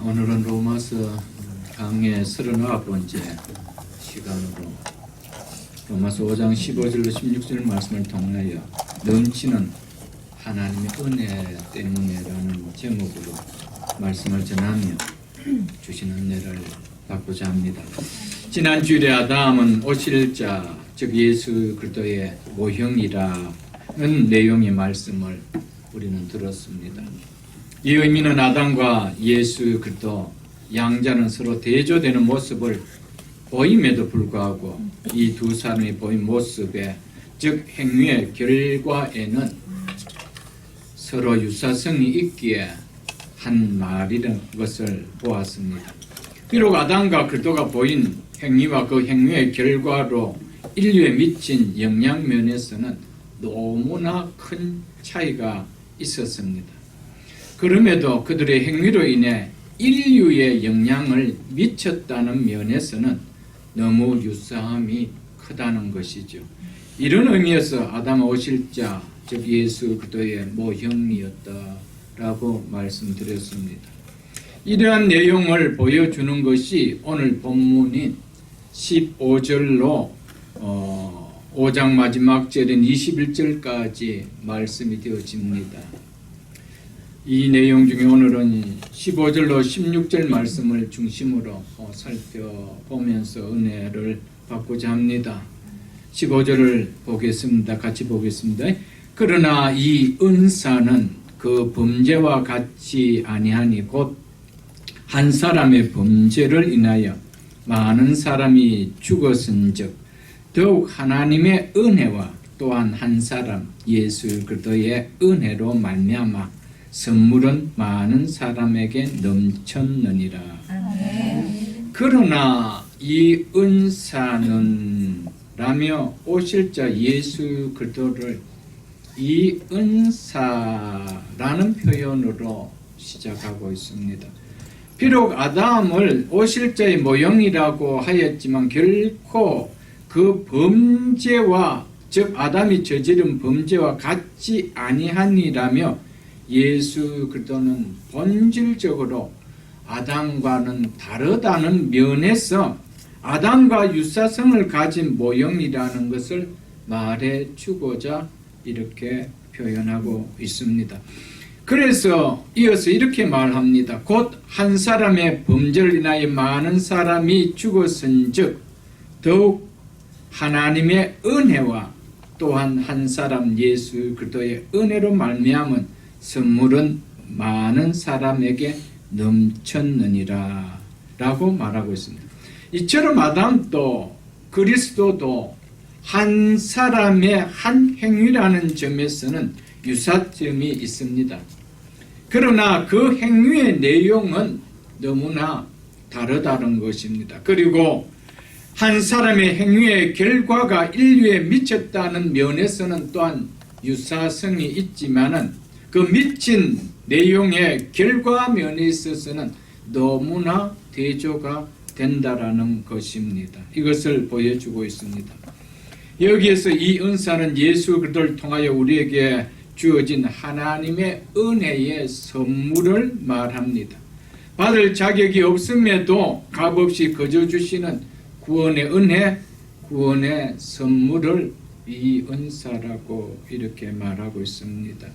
오늘은 로마서 강의 39번째 시간으로 로마서 5장 15절로 16절 말씀을 통하여 넘치는 하나님의 은혜 때문에라는 제목으로 말씀을 전하며 주신 은혜를 받고자 합니다. 지난 주일에 아담은 오실 자, 즉 예수 그리스도의 모형이라는 내용의 말씀을 우리는 들었습니다. 이 의미는 아담과 예수 그리스도 양자는 서로 대조되는 모습을 보임에도 불구하고 이 두 사람이 보인 모습에, 즉 행위의 결과에는 서로 유사성이 있기에 한 말이라는 것을 보았습니다. 비록 아담과 그리스도가 보인 행위와 그 행위의 결과로 인류에 미친 영향면에서는 너무나 큰 차이가 있었습니다. 그럼에도 그들의 행위로 인해 인류에 영향을 미쳤다는 면에서는 너무 유사함이 크다는 것이죠. 이런 의미에서 아담 오실 자, 즉 예수 그리스도의 모형이었다라고 말씀드렸습니다. 이러한 내용을 보여주는 것이 오늘 본문인 15절로 5장 마지막 절인 21절까지 말씀이 되어집니다. 이 내용 중에 오늘은 15절로 16절 말씀을 중심으로 살펴보면서 은혜를 받고자 합니다. 15절을 보겠습니다. 같이 보겠습니다. 그러나 이 은사는 그 범죄와 같이 아니하니 곧 한 사람의 범죄를 인하여 많은 사람이 죽었은즉 더욱 하나님의 은혜와 또한 한 사람 예수 그리스도의 은혜로 말미암아 선물은 많은 사람에게 넘쳤느니라. 그러나 이 은사는 라며 오실 자 예수 그리스도를 이 은사라는 표현으로 시작하고 있습니다. 비록 아담을 오실 자의 모형이라고 하였지만 결코 그 범죄와, 즉 아담이 저지른 범죄와 같지 아니하니라며 예수 그리스도는 본질적으로 아담과는 다르다는 면에서 아담과 유사성을 가진 모형이라는 것을 말해주고자 이렇게 표현하고 있습니다. 그래서 이어서 이렇게 말합니다. 곧 한 사람의 범죄를 인하여 많은 사람이 죽었은즉 더욱 하나님의 은혜와 또한 한 사람 예수 그리스도의 은혜로 말미암은 선물은 많은 사람에게 넘쳤느니라 라고 말하고 있습니다. 이처럼 아담도 그리스도도 한 사람의 한 행위라는 점에서는 유사점이 있습니다. 그러나 그 행위의 내용은 너무나 다르다는 것입니다. 그리고 한 사람의 행위의 결과가 인류에 미쳤다는 면에서는 또한 유사성이 있지만은 그 미친 내용의 결과 면에 있어서는 너무나 대조가 된다라는 것입니다. 이것을 보여주고 있습니다. 여기에서 이 은사는 예수 그리스도를 통하여 우리에게 주어진 하나님의 은혜의 선물을 말합니다. 받을 자격이 없음에도 값없이 거저 주시는 구원의 은혜, 구원의 선물을 이 은사라고 이렇게 말하고 있습니다.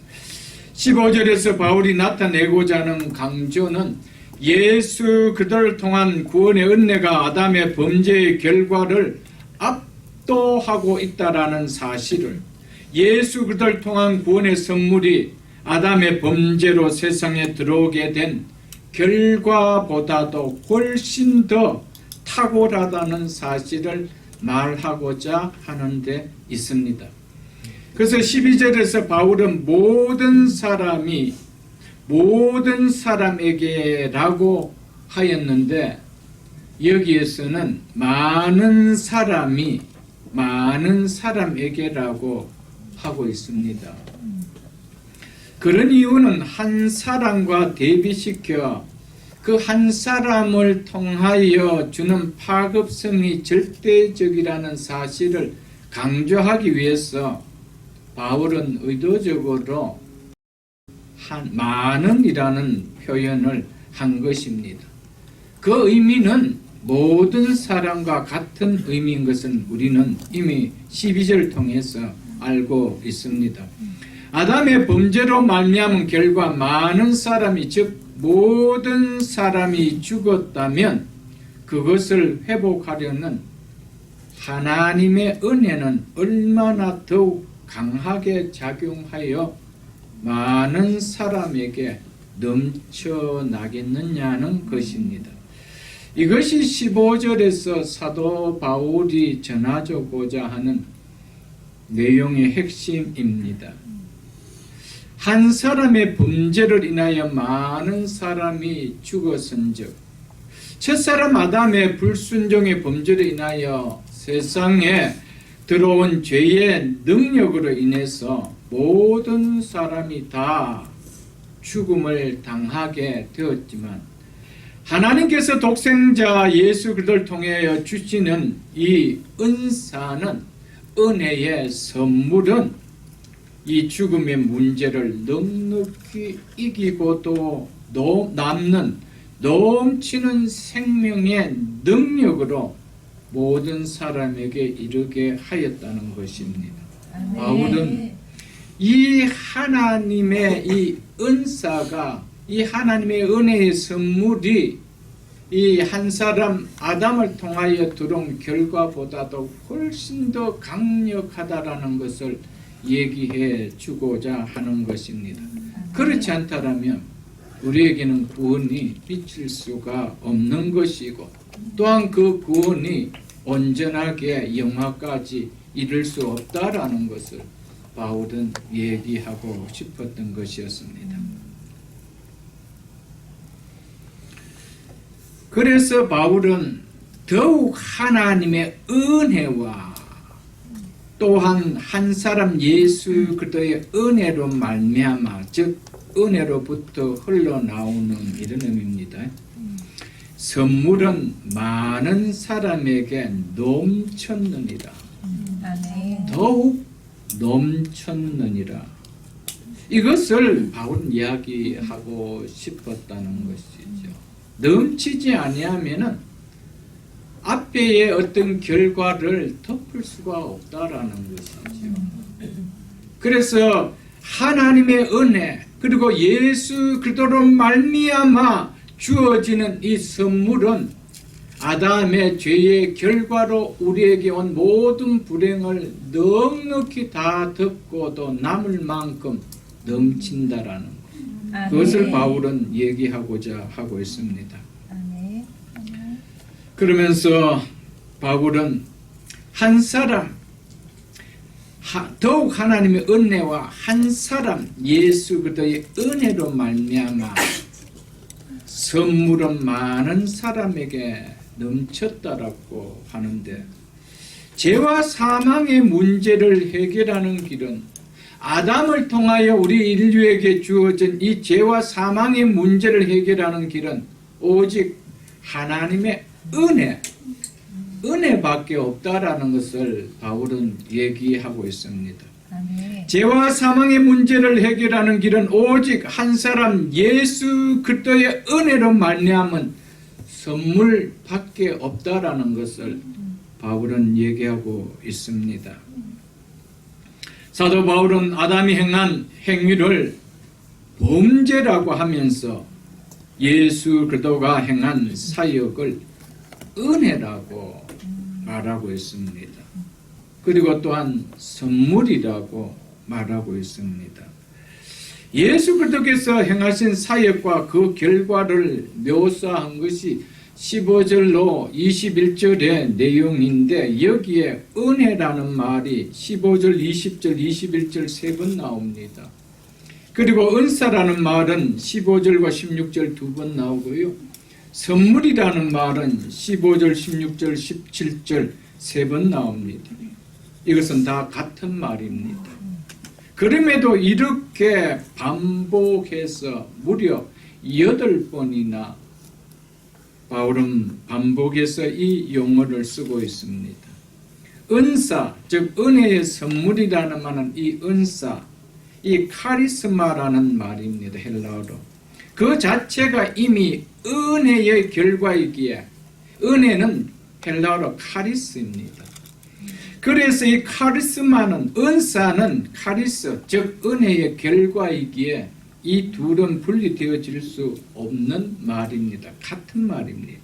15절에서 바울이 나타내고자 하는 강조는 예수 그리스도를 통한 구원의 은혜가 아담의 범죄의 결과를 압도하고 있다라는 사실을, 예수 그리스도를 통한 구원의 선물이 아담의 범죄로 세상에 들어오게 된 결과보다도 훨씬 더 탁월하다는 사실을 말하고자 하는 데 있습니다. 그래서 12절에서 바울은 모든 사람에게라고 하였는데 여기에서는 많은 사람에게라고 하고 있습니다. 그런 이유는 한 사람과 대비시켜 그 한 사람을 통하여 주는 파급성이 절대적이라는 사실을 강조하기 위해서 바울은 의도적으로 많은이라는 표현을 한 것입니다. 그 의미는 모든 사람과 같은 의미인 것은 우리는 이미 12절을 통해서 알고 있습니다. 아담의 범죄로 말미암은 결과 많은 사람이, 즉 모든 사람이 죽었다면 그것을 회복하려는 하나님의 은혜는 얼마나 더욱 강하게 작용하여 많은 사람에게 넘쳐나겠느냐는 것입니다. 이것이 15절에서 사도 바울이 전하고자 하는 내용의 핵심입니다. 한 사람의 범죄를 인하여 많은 사람이 죽었은즉, 첫사람 아담의 불순종의 범죄로 인하여 세상에 들어온 죄의 능력으로 인해서 모든 사람이 다 죽음을 당하게 되었지만, 하나님께서 독생자 예수 그리스도를 통하여 주시는 이 은사는, 은혜의 선물은 이 죽음의 문제를 넉넉히 이기고도 남는 넘치는 생명의 능력으로 모든 사람에게 이르게 하였다는 것입니다. 바울은 이 하나님의 이 은사가, 이 하나님의 은혜의 선물이 이 한 사람 아담을 통하여 들어온 결과보다도 훨씬 더 강력하다라는 것을 얘기해 주고자 하는 것입니다. 그렇지 않다면 우리에게는 구원이 미칠 수가 없는 것이고, 또한 그 구원이 온전하게 영화까지 이룰 수 없다라는 것을 바울은 얘기하고 싶었던 것이었습니다. 그래서 바울은 더욱 하나님의 은혜와 또한 한 사람 예수 그리스도의 은혜로 말미암아, 즉 은혜로부터 흘러나오는 이런 의미입니다. 선물은 많은 사람에게 넘쳤느니라. 더욱 넘쳤느니라. 이것을 바울은 이야기하고 싶었다는 것이죠. 넘치지 아니하면은 앞에의 어떤 결과를 덮을 수가 없다라는 것이죠. 그래서 하나님의 은혜, 그리고 예수 그리스도로 말미암아 주어지는 이 선물은 아담의 죄의 결과로 우리에게 온 모든 불행을 넉넉히 다 덮고도 남을 만큼 넘친다라는 것. 그것을 바울은 얘기하고자 하고 있습니다. 그러면서 바울은 한 사람, 더욱 하나님의 은혜와 한 사람 예수 그리스도의 은혜로 말미암아 선물은 많은 사람에게 넘쳤다라고 하는데, 죄와 사망의 문제를 해결하는 길은, 아담을 통하여 우리 인류에게 주어진 이 죄와 사망의 문제를 해결하는 길은 오직 하나님의 은혜밖에 없다라는 것을 바울은 얘기하고 있습니다. 죄와 사망의 문제를 해결하는 길은 오직 한 사람 예수 그리스도의 은혜로 말미암은 선물밖에 없다라는 것을 바울은 얘기하고 있습니다. 사도 바울은 아담이 행한 행위를 범죄라고 하면서 예수 그리스도가 행한 사역을 은혜라고 말하고 있습니다. 그리고 또한 선물이라고 말하고 있습니다. 예수 그리스도께서 행하신 사역과 그 결과를 묘사한 것이 15절로 21절의 내용인데, 여기에 은혜라는 말이 15절, 20절, 21절 세 번 나옵니다. 그리고 은사라는 말은 15절과 16절 두 번 나오고요. 선물이라는 말은 15절, 16절, 17절 세 번 나옵니다. 이것은 다 같은 말입니다. 그럼에도 이렇게 반복해서 무려 8번이나 바울은 반복해서 이 용어를 쓰고 있습니다. 은사, 즉 은혜의 선물이라는 말은 이 은사, 이 카리스마라는 말입니다. 헬라어로. 그 자체가 이미 은혜의 결과이기에 은혜는 헬라어로 카리스입니다. 그래서 이 카리스마는 은사는 카리스 즉 은혜의 결과이기에 이 둘은 분리되어질 수 없는 말입니다. 같은 말입니다.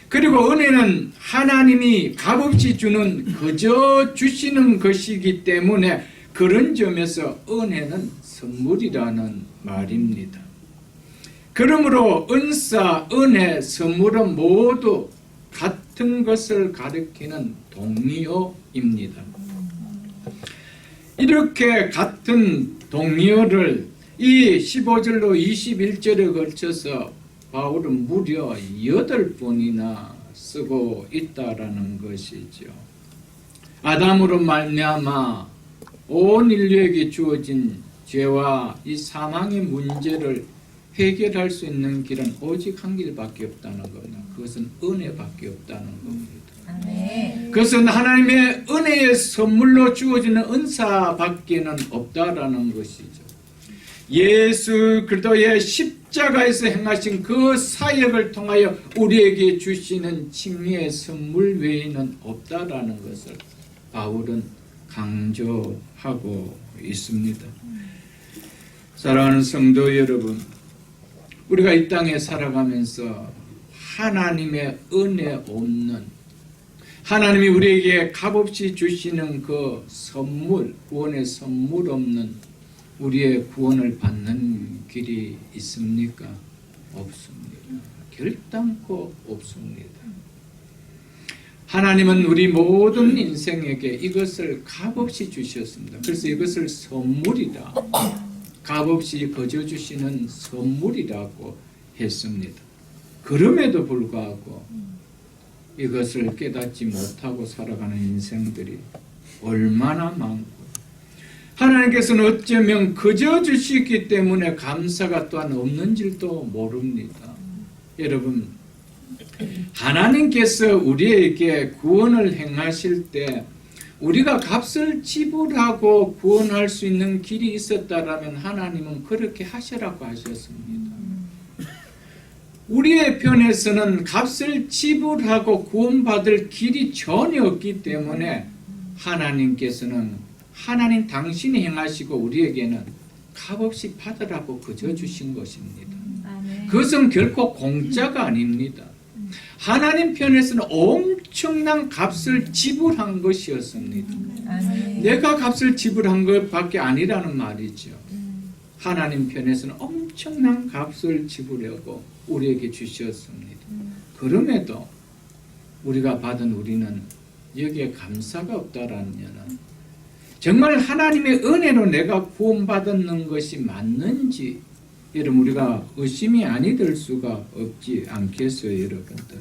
그리고 은혜는 하나님이 값없이 주는 그저 주시는 것이기 때문에 그런 점에서 은혜는 선물이라는 말입니다. 그러므로 은사, 은혜, 선물은 모두 같은 것을 가리키는 동의어입니다. 이렇게 같은 동의어를 이 15절로 21절에 걸쳐서 바울은 무려 8번이나 쓰고 있다라는 것이죠. 아담으로 말미암아 온 인류에게 주어진 죄와 이 사망의 문제를 해결할 수 있는 길은 오직 한 길밖에 없다는 겁니다. 그것은 은혜밖에 없다는 겁니다. 아멘. 그것은 하나님의 은혜의 선물로 주어지는 은사밖에는 없다라는 것이죠. 예수 그리스도의 십자가에서 행하신 그 사역을 통하여 우리에게 주시는 칭의의 선물 외에는 없다라는 것을 바울은 강조하고 있습니다. 사랑하는 성도 여러분, 우리가 이 땅에 살아가면서 하나님의 은혜 없는, 하나님이 우리에게 값없이 주시는 그 선물, 구원의 선물 없는 우리의 구원을 받는 길이 있습니까? 없습니다. 결단코 없습니다. 하나님은 우리 모든 인생에게 이것을 값없이 주셨습니다. 그래서 이것을 선물이다, 값없이 거저 주시는 선물이라고 했습니다. 그럼에도 불구하고 이것을 깨닫지 못하고 살아가는 인생들이 얼마나 많고, 하나님께서는 어쩌면 거저 주시기 때문에 감사가 또한 없는 줄도 모릅니다. 여러분, 하나님께서 우리에게 구원을 행하실 때 우리가 값을 지불하고 구원할 수 있는 길이 있었다라면 하나님은 그렇게 하시라고 하셨습니다. 우리의 편에서는 값을 지불하고 구원받을 길이 전혀 없기 때문에 하나님께서는 하나님 당신이 행하시고 우리에게는 값없이 받으라고 그저 주신 것입니다. 그것은 결코 공짜가 아닙니다. 하나님 편에서는 엄청난 값을 지불한 것이었습니다. 내가 값을 지불한 것밖에 아니라는 말이죠. 하나님 편에서는 엄청난 값을 지불하고 우리에게 주셨습니다. 그럼에도 우리가 받은 우리는 여기에 감사가 없다라면 정말 하나님의 은혜로 내가 구원받았는 것이 맞는지 여러분 우리가 의심이 아니 될 수가 없지 않겠어요, 여러분들.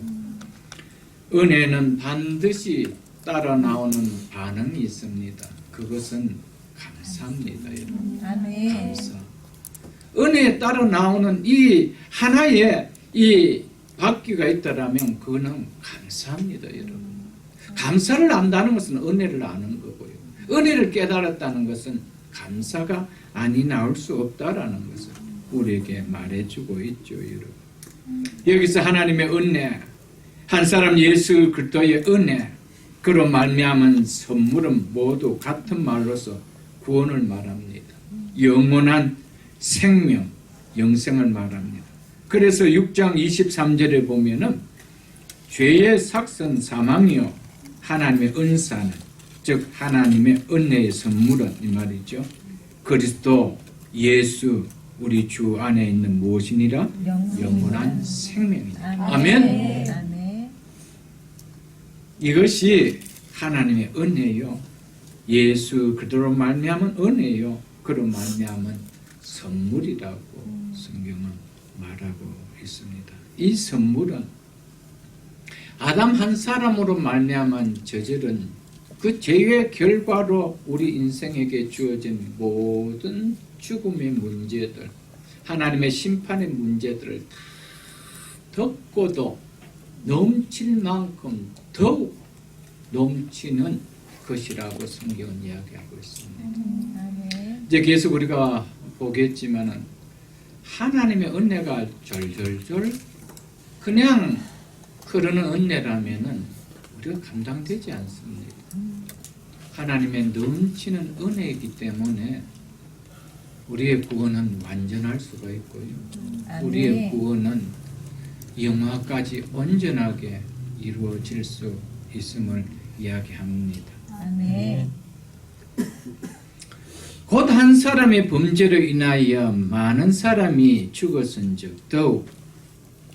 은혜는 반드시 따라 나오는 반응이 있습니다. 그것은 감사입니다, 여러분. 감사. 은혜에 따라 나오는 이 하나의 이 받기가 있다라면 그거는 감사합니다, 여러분. 감사를 안다는 것은 은혜를 아는 거고요. 은혜를 깨달았다는 것은 감사가 아니 나올 수 없다라는 것을 우리에게 말해주고 있죠, 여러분. 여기서 하나님의 은혜, 한 사람 예수 그리스도의 은혜, 그로 말미암은 선물은 모두 같은 말로서 구원을 말합니다. 영원한 생명, 영생을 말합니다. 그래서 6장 23절에 보면은 죄의 삭선 사망이요 하나님의 은사는, 즉 하나님의 은혜의 선물은 이 말이죠. 그리스도 예수 우리 주 안에 있는 무엇이니라? 영원한 생명이다. 아멘. 이것이 하나님의 은혜요. 예수 그리스도로 말미암은 은혜요. 그로 말미암은 선물이라고 성경은 말하고 있습니다. 이 선물은 아담 한 사람으로 말미암은 저절은 그 죄의 결과로 우리 인생에게 주어진 모든 죽음의 문제들, 하나님의 심판의 문제들을 덮고도 넘칠 만큼 더욱 넘치는 것이라고 성경은 이야기하고 있습니다. 이제 계속 우리가 보겠지만은 하나님의 은혜가 졸졸졸 그냥 흐르는 은혜라면은 우리가 감당되지 않습니다. 하나님의 넘치는 은혜이기 때문에 우리의 구원은 완전할 수가 있고요. 우리의 구원은 영화까지 온전하게 이루어질 수 있음을 이야기합니다. 아멘. 곧 한 사람의 범죄로 인하여 많은 사람이 죽었은즉 더욱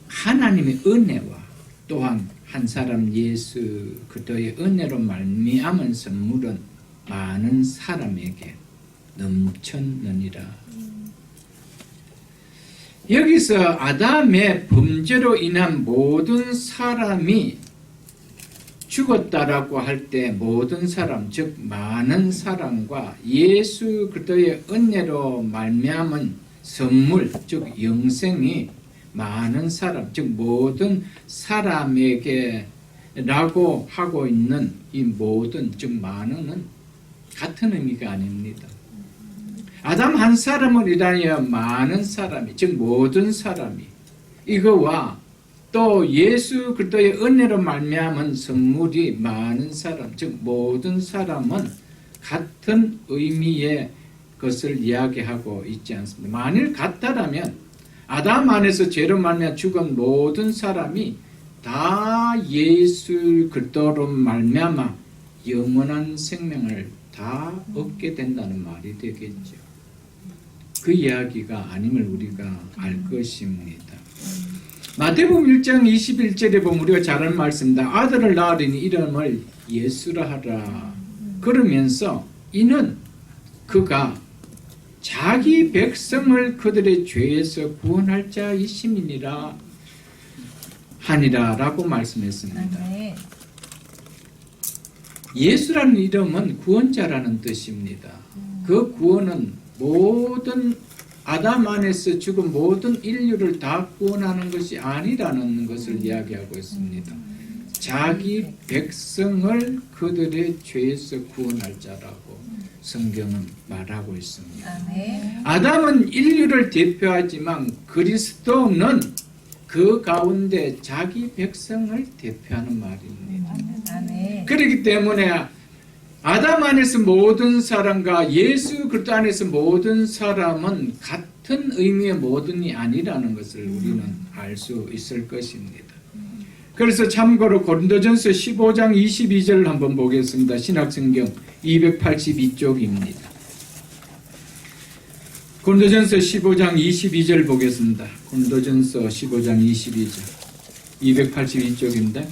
하나님의 은혜와 또한 한 사람 예수 그리스도의 은혜로 말미암은 선물은 많은 사람에게 넘쳤느니라. 여기서 아담의 범죄로 인한 모든 사람이 죽었다라고 할 때 모든 사람, 즉 많은 사람과 예수 그리스도의 은혜로 말미암은 선물, 즉 영생이 많은 사람, 즉 모든 사람에게 라고 하고 있는 이 모든, 즉 많은은 같은 의미가 아닙니다. 아담 한 사람을 인하여 많은 사람이, 즉 모든 사람이 이거와 또 예수 그리스도의 은혜로 말미암은 선물이 많은 사람, 즉 모든 사람은 같은 의미의 것을 이야기하고 있지 않습니다. 만일 같다라면 아담 안에서 죄로 말미암아 죽은 모든 사람이 다 예수 그리스도로 말미암아 영원한 생명을 다 얻게 된다는 말이 되겠죠. 그 이야기가 아님을 우리가 알 것입니다. 마태복음 1장 21절에 보면 우리가 잘 아는 말씀입니다. 아들을 낳으리니 이름을 예수라 하라. 그러면서 이는 그가 자기 백성을 그들의 죄에서 구원할 자이심이니라 하니라 라고 말씀했습니다. 예수라는 이름은 구원자라는 뜻입니다. 그 구원은 모든 아담 안에서 죽은 모든 인류를 다 구원하는 것이 아니라는 것을 이야기하고 있습니다. 자기 백성을 그들의 죄에서 구원할 자라고 성경은 말하고 있습니다. 아담은 인류를 대표하지만 그리스도는 그 가운데 자기 백성을 대표하는 말입니다. 그렇기 때문에 아담 안에서 모든 사람과 예수 그리스도 안에서 모든 사람은 같은 의미의 모든이 아니라는 것을 우리는 알 수 있을 것입니다. 그래서 참고로 고린도전서 15장 22절을 한번 보겠습니다. 신약성경 282쪽입니다. 고린도전서 15장 22절 보겠습니다. 고린도전서 15장 22절 282쪽입니다.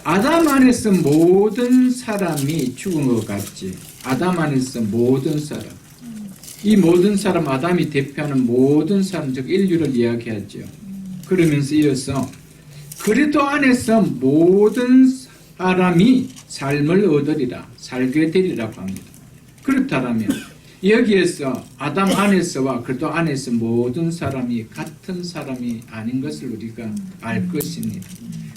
아담 안에서 모든 사람이 죽은 것 같지. 아담 안에서 모든 사람. 이 모든 사람, 아담이 대표하는 모든 사람, 즉 인류를 이야기하죠. 그러면서 이어서 그리스도 안에서 모든 사람이 삶을 얻으리라, 살게 되리라고 합니다. 그렇다면 여기에서 아담 안에서와 그리스도 안에서 모든 사람이 같은 사람이 아닌 것을 우리가 알 것입니다.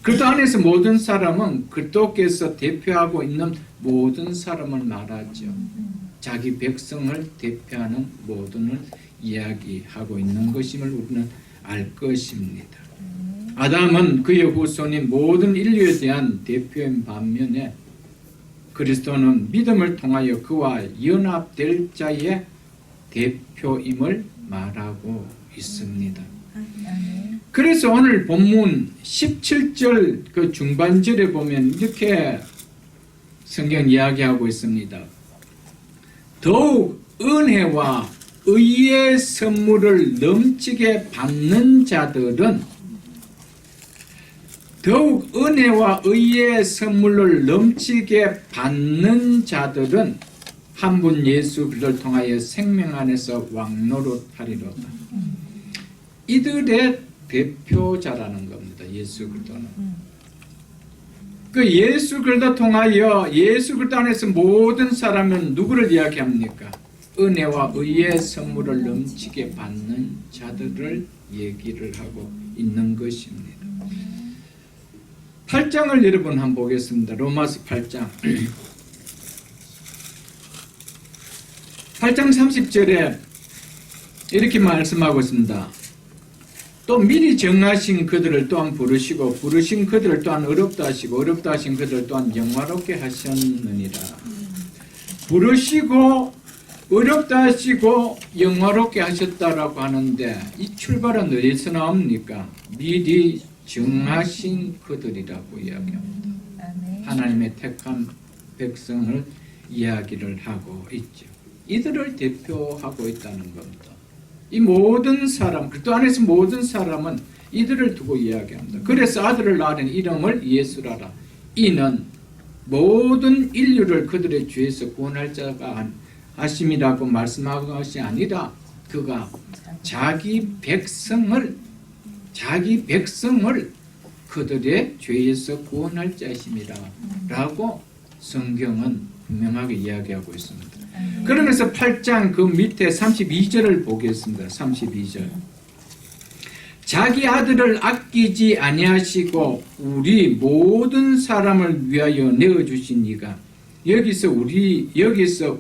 그리스도 안에서 모든 사람은 그리스도께서 대표하고 있는 모든 사람을 말하죠. 자기 백성을 대표하는 모든을 이야기하고 있는 것임을 우리는 알 것입니다. 아담은 그의 후손인 모든 인류에 대한 대표인 반면에 그리스도는 믿음을 통하여 그와 연합될 자의 대표임을 말하고 있습니다. 그래서 오늘 본문 17절 그 중반절에 보면 이렇게 성경 이야기하고 있습니다. 더욱 은혜와 의의 선물을 넘치게 받는 자들은 더욱 은혜와 의의 선물을 넘치게 받는 자들은 한 분 예수 그리스도를 통하여 생명 안에서 왕노릇하리로다. 이들의 대표자라는 겁니다. 예수 그리스도는. 그 예수 그리스도 통하여 예수 그리스도 안에서 모든 사람은 누구를 이야기합니까? 은혜와 의의 선물을 넘치게 받는 자들을 얘기를 하고 있는 것입니다. 8장을 여러분 한번 보겠습니다. 로마서 8장 8장 30절에 이렇게 말씀하고 있습니다. 또 미리 정하신 그들을 또한 부르시고 부르신 그들을 또한 어렵다 하시고 어렵다 하신 그들을 또한 영화롭게 하셨느니라. 부르시고 어렵다 하시고 영화롭게 하셨다라고 하는데 이 출발은 어디서 나옵니까? 미리 정하신 그들이라고 이야기합니다. 하나님의 택한 백성을 이야기를 하고 있죠. 이들을 대표하고 있다는 겁니다. 이 모든 사람, 그리스도 안에서 모든 사람은 이들을 두고 이야기합니다. 그래서 아들을 낳은 이름을 예수라라. 이는 모든 인류를 그들의 죄에서 구원할 자가 하심이라고 말씀하는 것이 아니라 그가 자기 백성을 그들의 죄에서 구원할 자심이라 라고 성경은 분명하게 이야기하고 있습니다. 그러면서 8장 그 밑에 32절을 보겠습니다. 32절. 자기 아들을 아끼지 아니하시고 우리 모든 사람을 위하여 내어주신 이가 여기서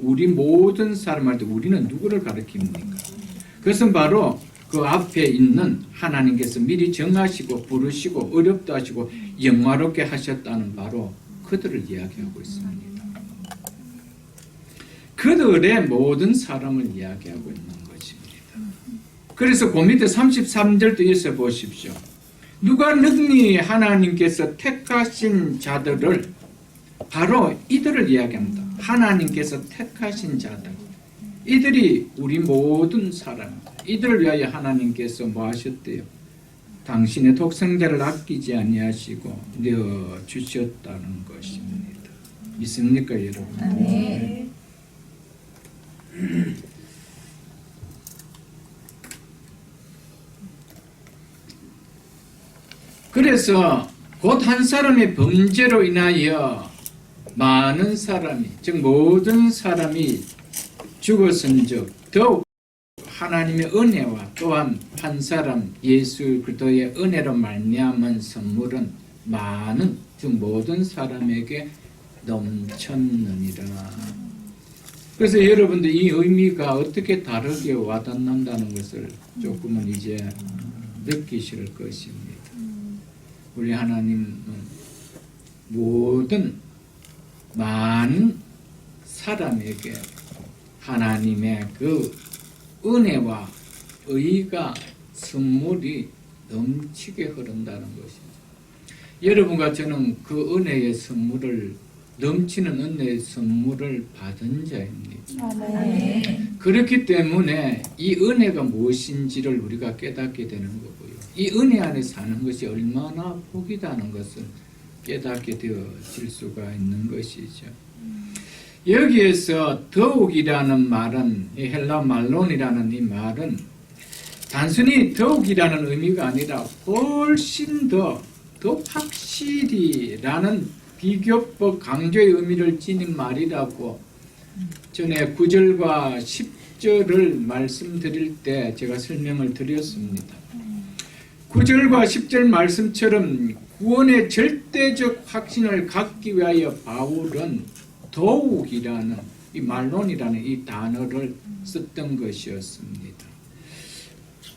우리 모든 사람한테 우리는 누구를 가리킵니까? 그것은 바로 그 앞에 있는 하나님께서 미리 정하시고 부르시고 어렵다 하시고 영화롭게 하셨다는 바로 그들을 이야기하고 있습니다. 그들의 모든 사람을 이야기하고 있는 것입니다. 그래서 그 밑에 33절도 있어 보십시오. 누가 능히 하나님께서 택하신 자들을 바로 이들을 이야기합니다. 하나님께서 택하신 자들, 이들이 우리 모든 사람, 이들을 위하여 하나님께서 뭐 하셨대요? 당신의 독생자를 아끼지 아니하시고 내어 주셨다는 것입니다. 있습니까, 여러분? 네. 그래서 곧 한 사람의 범죄로 인하여 많은 사람이, 즉 모든 사람이 죽었은즉 더욱 하나님의 은혜와 또한 한 사람 예수 그리스도의 은혜로 말미암은 선물은 많은, 즉 모든 사람에게 넘쳤느니라. 그래서 여러분들 이 의미가 어떻게 다르게 와닿는다는 것을 조금은 이제 느끼실 것입니다. 우리 하나님은 모든 많은 사람에게 하나님의 그 은혜와 의가 선물이 넘치게 흐른다는 것입니다. 여러분과 저는 그 은혜의 선물을, 넘치는 은혜의 선물을 받은 자입니다. 네. 그렇기 때문에 이 은혜가 무엇인지를 우리가 깨닫게 되는 거고요. 이 은혜 안에 사는 것이 얼마나 복이다는 것을 깨닫게 되어질 수가 있는 것이죠. 여기에서 더욱이라는 말은, 이 헬라 말론이라는 이 말은 단순히 더욱이라는 의미가 아니라 훨씬 더 확실히라는 비교법 강조의 의미를 지닌 말이라고 전에 9절과 10절을 말씀드릴 때 제가 설명을 드렸습니다. 9절과 10절 말씀처럼 구원의 절대적 확신을 갖기 위하여 바울은 더욱이라는 이 말론이라는 이 단어를 썼던 것이었습니다.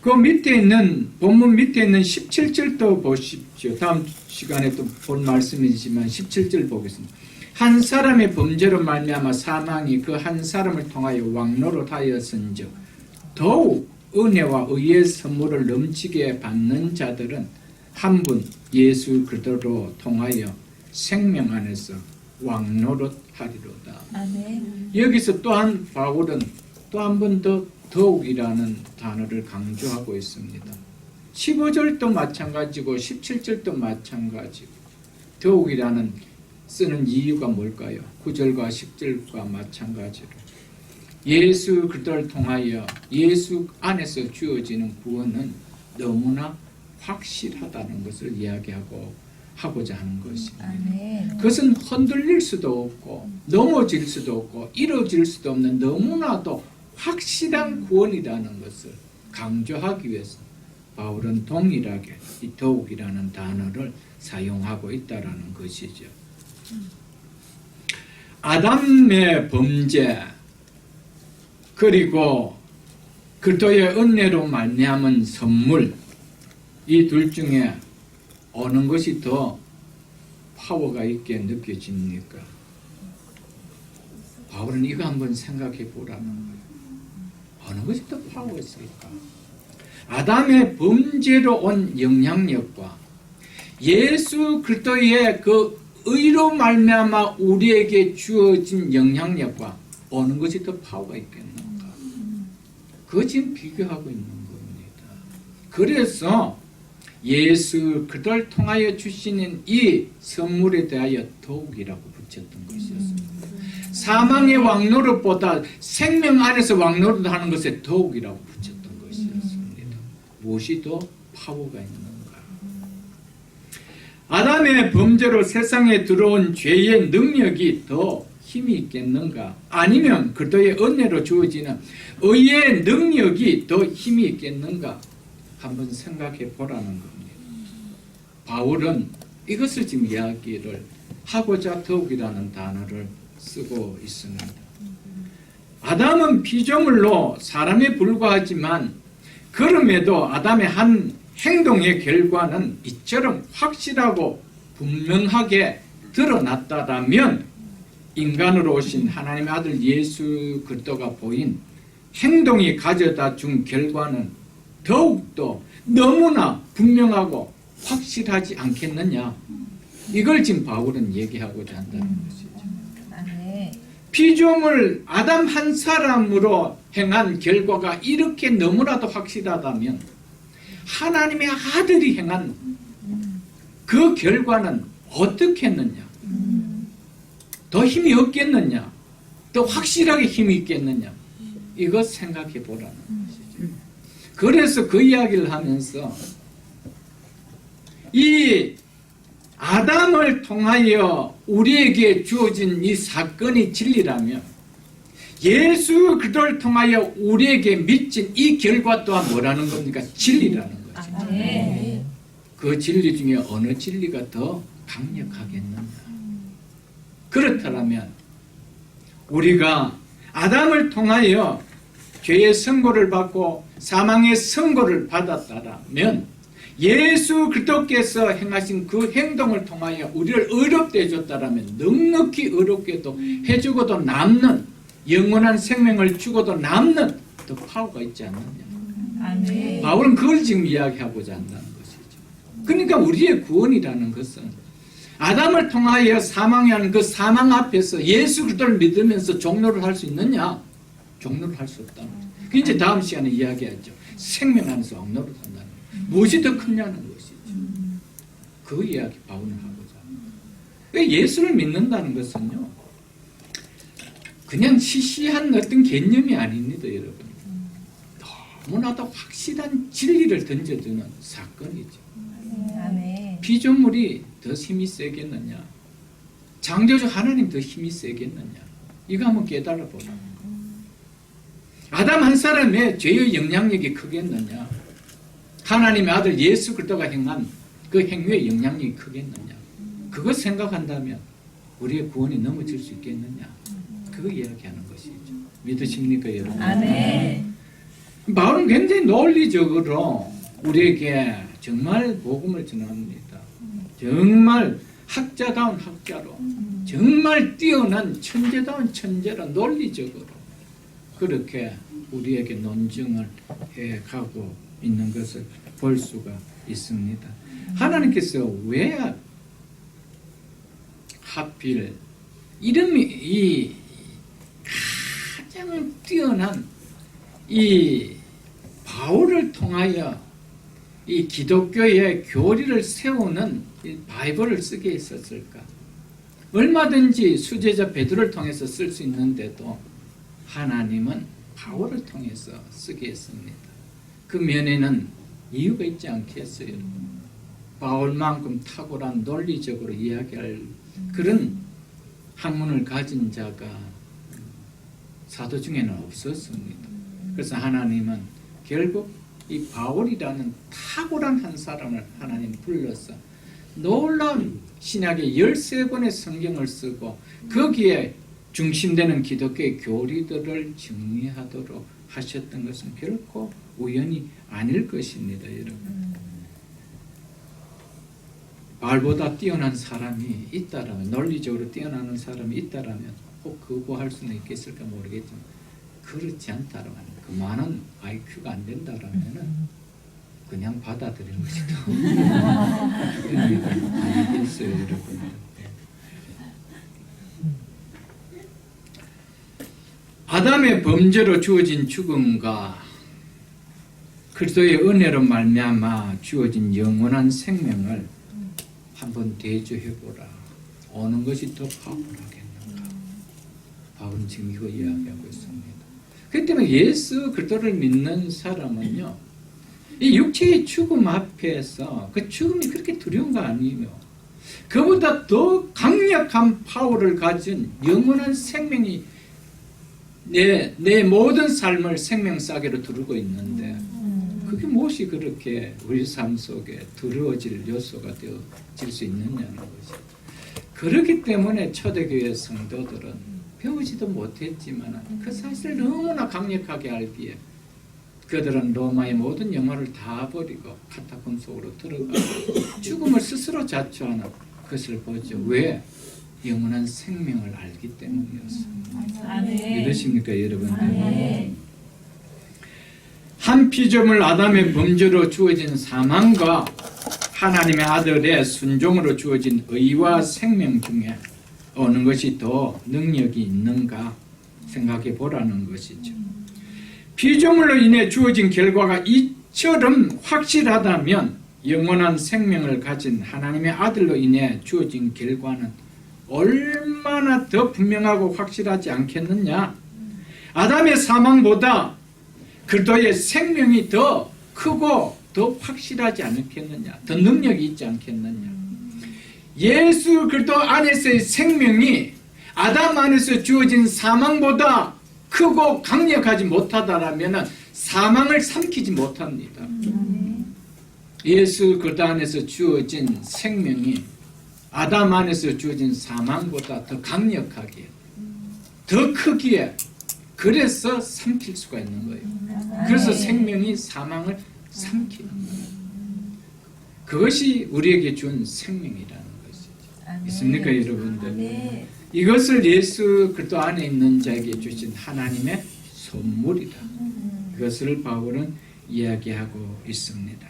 그 밑에 있는 본문 밑에 있는 17절도 보십시오. 다음 시간에 또 볼 말씀이지만 17절 보겠습니다. 한 사람의 범죄로 말미암아 사망이 그 한 사람을 통하여 왕노릇하였은즉 더욱 은혜와 의의 선물을 넘치게 받는 자들은 한 분 예수 그리스도로 통하여 생명 안에서 왕노릇하리로다. 아멘. 여기서 또한 바울은 또 한 번 더 더욱이라는 단어를 강조하고 있습니다. 15절도 마찬가지고 17절도 마찬가지고 더욱이라는 쓰는 이유가 뭘까요? 9절과 10절과 마찬가지로 예수 그리스도를 통하여 예수 안에서 주어지는 구원은 너무나 확실하다는 것을 하고자 하는 것입니다. 아멘. 그것은 흔들릴 수도 없고 넘어질 수도 없고 이루어질 수도 없는 너무나도 확실한 구원이라는 것을 강조하기 위해서 바울은 동일하게 이 더욱이라는 단어를 사용하고 있다는 것이죠. 아담의 범죄 그리고 그리스도의 은혜로 말미암은 선물, 이 둘 중에 어느 것이 더 파워가 있게 느껴집니까? 바울은 이거 한번 생각해 보라는 거예요. 어느 것이 더 파워가 있을까? 아담의 범죄로 온 영향력과 예수 그리스도의 그 의로 말미암아 우리에게 주어진 영향력과 어느 것이 더 파워가 있겠는가? 그거 지금 비교하고 있는 겁니다. 그래서 예수 그리스도를 통하여 주시는 이 선물에 대하여 더욱이라고 붙였던 것이었습니다. 사망의 왕노릇보다 생명 안에서 왕노릇하는 것에 더욱이라고 붙였던 것이었습니다. 무엇이 더 파워가 있는가? 아담의 범죄로 세상에 들어온 죄의 능력이 더 힘이 있겠는가? 아니면 그리스도의 은혜로 주어지는 의의 능력이 더 힘이 있겠는가? 한번 생각해 보라는 겁니다. 바울은 이것을 지금 이야기를 하고자 더욱이라는 단어를 쓰고 있습니다. 아담은 피조물로 사람에 불과하지만 그럼에도 아담의 한 행동의 결과는 이처럼 확실하고 분명하게 드러났다면 인간으로 오신 하나님의 아들 예수 그리스도가 보인 행동이 가져다 준 결과는 더욱더 너무나 분명하고 확실하지 않겠느냐. 이걸 지금 바울은 얘기하고자 한다는 것이죠. 피조물 아담 한 사람으로 행한 결과가 이렇게 너무나도 확실하다면 하나님의 아들이 행한 그 결과는 어떻게 했느냐? 더 힘이 없겠느냐? 더 확실하게 힘이 있겠느냐? 이것 생각해 보라는 것이죠. 그래서 그 이야기를 하면서 이 아담을 통하여 우리에게 주어진 이 사건이 진리라면 예수 그리스도를 통하여 우리에게 미친 이 결과 또한 뭐라는 겁니까? 진리라는 거죠. 그 진리 중에 어느 진리가 더 강력하겠느냐? 그렇다면 우리가 아담을 통하여 죄의 선고를 받고 사망의 선고를 받았다면 예수 그리스도께서 행하신 그 행동을 통하여 우리를 의롭게 해줬다면 넉넉히 의롭게도 해주고도 남는 영원한 생명을 주고도 남는 더 파워가 있지 않느냐. 바울은 그걸 지금 이야기하고자 한다는 것이죠. 그러니까 우리의 구원이라는 것은 아담을 통하여 사망에 하는 그 사망 앞에서 예수 그리스도를 믿으면서 종료를 할 수 있느냐? 종료를 할 수 없다는 거죠. 그 이제 다음 시간에 이야기하죠. 생명 안에서 왕노릇 한다는 거죠. 무엇이 더 크냐는 것이죠. 그 이야기 바울은 하고자 합니다. 예수를 믿는다는 것은요, 그냥 시시한 어떤 개념이 아닙니다, 여러분. 너무나도 확실한 진리를 던져주는 사건이죠. 피조물이 더 힘이 세겠느냐? 창조주 하나님 더 힘이 세겠느냐? 이거 한번 깨달아 보라. 아담 한 사람의 죄의 영향력이 크겠느냐? 하나님의 아들 예수 그리스도가 행한 그 행위의 영향력이 크겠느냐? 그거 생각한다면 우리의 구원이 넘어질 수 있겠느냐? 그거 이야기하는 것이죠. 믿으십니까, 여러분? 아멘. 바울은 굉장히 논리적으로 우리에게 정말 복음을 전합니다. 정말 학자다운 학자로, 정말 뛰어난 천재다운 천재로 논리적으로 그렇게 우리에게 논증을 해가고 있는 것을 볼 수가 있습니다. 하나님께서 왜 하필 이름이 이 가장 뛰어난 이 바울을 통하여 이 기독교의 교리를 세우는 이 바이블을 쓰게 했었을까? 얼마든지 수제자 베드로를 통해서 쓸 수 있는데도 하나님은 바울을 통해서 쓰게 했습니다. 그 면에는 이유가 있지 않겠어요? 바울만큼 탁월한 논리적으로 이야기할 그런 학문을 가진 자가 사도 중에는 없었습니다. 그래서 하나님은 결국 이 바울이라는 탁월한 한 사람을 하나님 불러서 놀라운 신약의 13권의 성경을 쓰고 거기에 중심되는 기독교의 교리들을 정리하도록 하셨던 것은 결코 우연이 아닐 것입니다, 여러분. 바울보다 뛰어난 사람이 있다라면, 논리적으로 뛰어난 사람이 있다라면 꼭 거부할 수는 있겠을까 모르겠지만 그렇지 않다라면, 그만한 IQ가 안 된다라면 그냥 받아들이는 것이 더 아니겠어요, 여러분. 아담의 범죄로 주어진 죽음과 그리스도의 은혜로 말미암아 주어진 영원한 생명을 한번 대조해보라. 어느 것이 더 파워하겠는가? 바울은 지금 이거 이야기하고 있습니다. 그렇기 때문에 예수 그리스도를 믿는 사람은요, 이 육체의 죽음 앞에서 그 죽음이 그렇게 두려운 거 아니에요. 그보다 더 강력한 파워를 가진 영원한 생명이 내 모든 삶을 생명싸개로 두르고 있는데 그게 무엇이 그렇게 우리 삶 속에 두려워질 요소가 되어질 수 있느냐는 거죠. 그렇기 때문에 초대교회 성도들은 배우지도 못했지만 그 사실을 너무나 강력하게 알기에 그들은 로마의 모든 영화를 다 버리고 카타콤 속으로 들어가고 죽음을 스스로 자초하는 것을 보죠. 왜? 영원한 생명을 알기 때문이었습니다. 믿으십니까, 여러분? 한 피조물 아담의 범죄로 주어진 사망과 하나님의 아들의 순종으로 주어진 의와 생명 중에 어느 것이 더 능력이 있는가 생각해 보라는 것이죠. 피조물로 인해 주어진 결과가 이처럼 확실하다면 영원한 생명을 가진 하나님의 아들로 인해 주어진 결과는 얼마나 더 분명하고 확실하지 않겠느냐. 아담의 사망보다 그리스도의 생명이 더 크고 더 확실하지 않겠느냐, 더 능력이 있지 않겠느냐. 예수 그리스도 안에서의 생명이 아담 안에서 주어진 사망보다 크고 강력하지 못하다라면 사망을 삼키지 못합니다. 예수 그리스도 안에서 주어진 생명이 아담 안에서 주어진 사망보다 더 강력하게, 더 크기에, 그래서 삼킬 수가 있는 거예요. 그래서 생명이 사망을 삼키는 거예요. 그것이 우리에게 준 생명이라는 것이죠. 있습니까, 여러분들? 이것을 예수 그리스도 안에 있는 자에게 주신 하나님의 선물이다. 이것을 바울은 이야기하고 있습니다.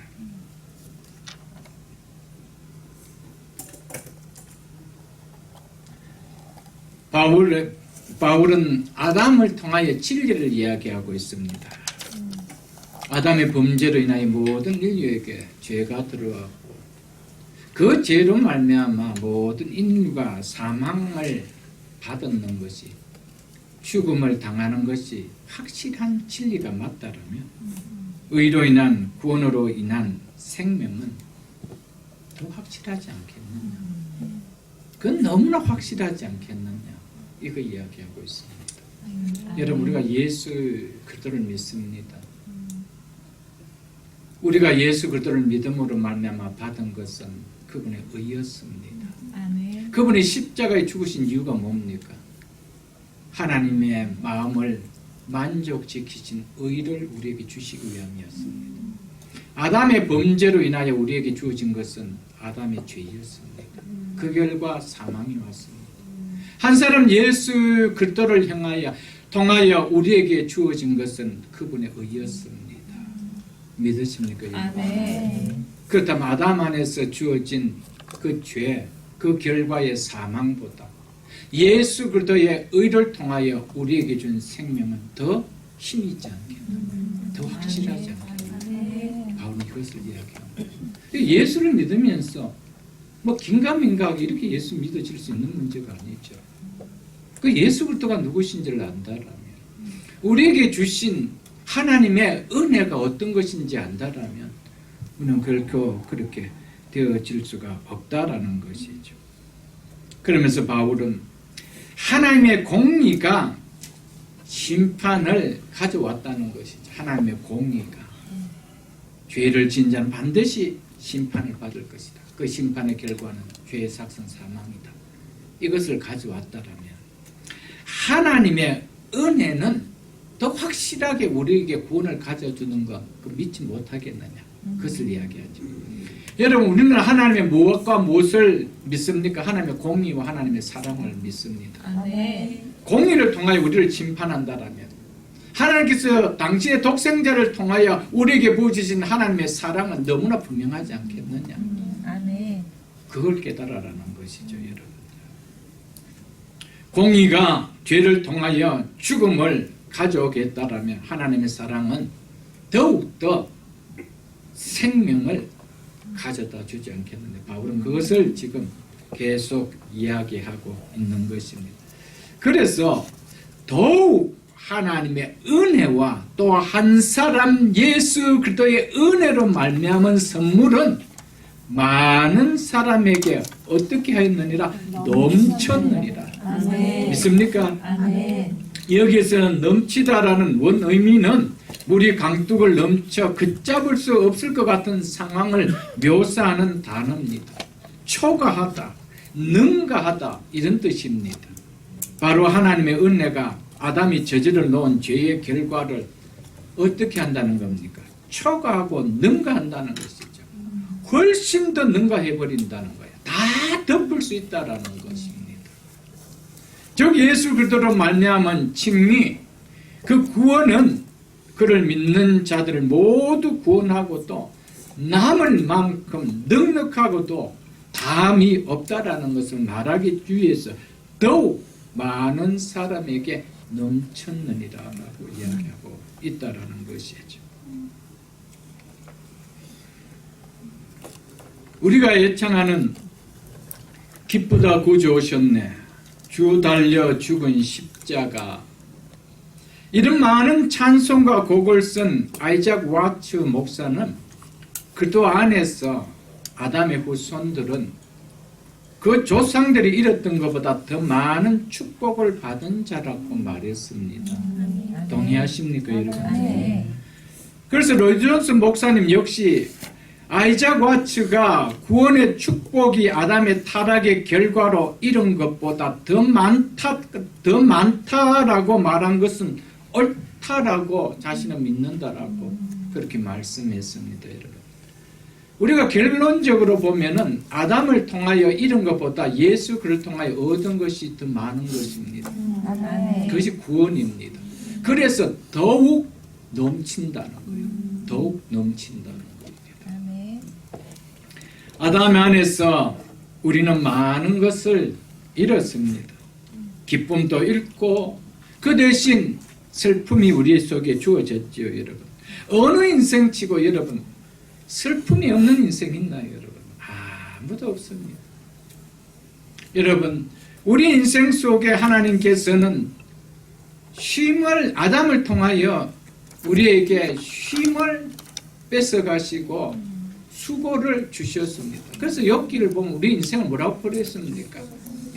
바울은 아담을 통하여 진리를 이야기하고 있습니다. 아담의 범죄로 인하여 모든 인류에게 죄가 들어왔고 그 죄로 말미암아 모든 인류가 사망을 받는 것이, 죽음을 당하는 것이 확실한 진리가 맞다라면 의로 인한 구원으로 인한 생명은 더 확실하지 않겠느냐. 그건 너무나 확실하지 않겠느냐. 이거 이야기하고 있습니다. 여러분, 우리가 예수 그리스도를 믿습니다. 우리가 예수 그리스도를 믿음으로 말미암아 받은 것은 그분의 의였습니다. 그분이 십자가에 죽으신 이유가 뭡니까? 하나님의 마음을 만족시키신 의를 우리에게 주시기 위함이었습니다. 아담의 범죄로 인하여 우리에게 주어진 것은 아담의 죄였습니다. 그 결과 사망이 왔습니다. 한 사람 예수 그리스도를 통하여 우리에게 주어진 것은 그분의 의였습니다. 믿으십니까? 그렇다면 아담 안에서 주어진 그 죄, 그 결과의 사망보다 예수 그리스도의 의를 통하여 우리에게 준 생명은 더 힘이 있지 않겠나, 더 확실하지 않겠나. 바울은 이것을 이야기합니다. 예수를 믿으면서 뭐 긴가민가하게 이렇게 예수 믿어질 수 있는 문제가 아니죠. 그 예수 그리스도가 누구신지를 안다라면, 우리에게 주신 하나님의 은혜가 어떤 것인지 안다라면 우리는 결코 그렇게 되어질 수가 없다라는 것이죠. 그러면서 바울은 하나님의 공의가 심판을 가져왔다는 것이죠. 하나님의 공의가 죄를 지은 자는 반드시 심판을 받을 것이다. 그 심판의 결과는 죄의 삭선 사망이다. 이것을 가져왔다라면 하나님의 은혜는 더 확실하게 우리에게 구원을 가져주는 것, 그 믿지 못하겠느냐, 그것을 이야기하죠. 여러분, 우리는 하나님의 무엇과 무엇을 믿습니까? 하나님의 공의와 하나님의 사랑을 믿습니다. 아멘. 공의를 통하여 우리를 심판한다라면, 하나님께서 당신의 독생자를 통하여 우리에게 부어주신 하나님의 사랑은 너무나 분명하지 않겠느냐. 아멘. 그걸 깨달아라는 것이죠, 여러분. 공의가 죄를 통하여 죽음을 가져오겠다라면 하나님의 사랑은 더욱더 생명을 가져다 주지 않겠는데, 바울은 그것을 지금 계속 이야기하고 있는 것입니다. 그래서 더욱 하나님의 은혜와 또 한 사람 예수 그리스도의 은혜로 말미암은 선물은 많은 사람에게 어떻게 하였느니라? 넘쳤느니라. 아멘. 믿습니까? 아멘. 여기에서는 넘치다라는 원의미는 물이 강둑을 넘쳐 걷잡을 수 없을 것 같은 상황을 묘사하는 단어입니다. 초과하다, 능가하다, 이런 뜻입니다. 바로 하나님의 은혜가 아담이 저질러 놓은 죄의 결과를 어떻게 한다는 겁니까? 초과하고 능가한다는 것이죠. 훨씬 더 능가해버린다는 거예요. 다 덮을 수 있다라는 것입니다. 즉 예수 그리스도로 말미암은 칭리, 그 구원은 그를 믿는 자들을 모두 구원하고 또 남을 만큼 넉넉하고도 담이 없다라는 것을 말하기 위해서 더욱 많은 사람에게 넘쳤느니라라고 이야기하고 있다라는 것이죠. 우리가 애창하는 기쁘다 구주 오셨네, 주 달려 죽은 십자가, 이런 많은 찬송과 곡을 쓴 아이작 와츠 목사는 그도 안에서 아담의 후손들은 그 조상들이 이뤘던 것보다 더 많은 축복을 받은 자라고 말했습니다. 동의하십니까, 여러분? 아멘. 그래서 로이드 존슨 목사님 역시 아이작 와츠가 구원의 축복이 아담의 타락의 결과로 이룬 것보다 더 많다라고 말한 것은 옳다라고 자신은 믿는다라고 그렇게 말씀했습니다, 여러분. 우리가 결론적으로 보면은 아담을 통하여 이룬 것보다 예수 그를 통하여 얻은 것이 더 많은 것입니다. 아멘. 그것이 구원입니다. 그래서 더욱 넘친다는 거예요. 더욱 넘친다는 거예요. 아멘. 아담 안에서 우리는 많은 것을 잃었습니다. 기쁨도 잃고 그 대신 슬픔이 우리 속에 주어졌지요, 여러분. 어느 인생치고 여러분 슬픔이 없는 인생 있나요, 여러분? 아무도 없습니다. 여러분, 우리 인생 속에 하나님께서는 쉼을, 아담을 통하여 우리에게 쉼을 뺏어가시고 수고를 주셨습니다. 그래서 욥기를 보면 우리 인생을 뭐라고 부르셨습니까?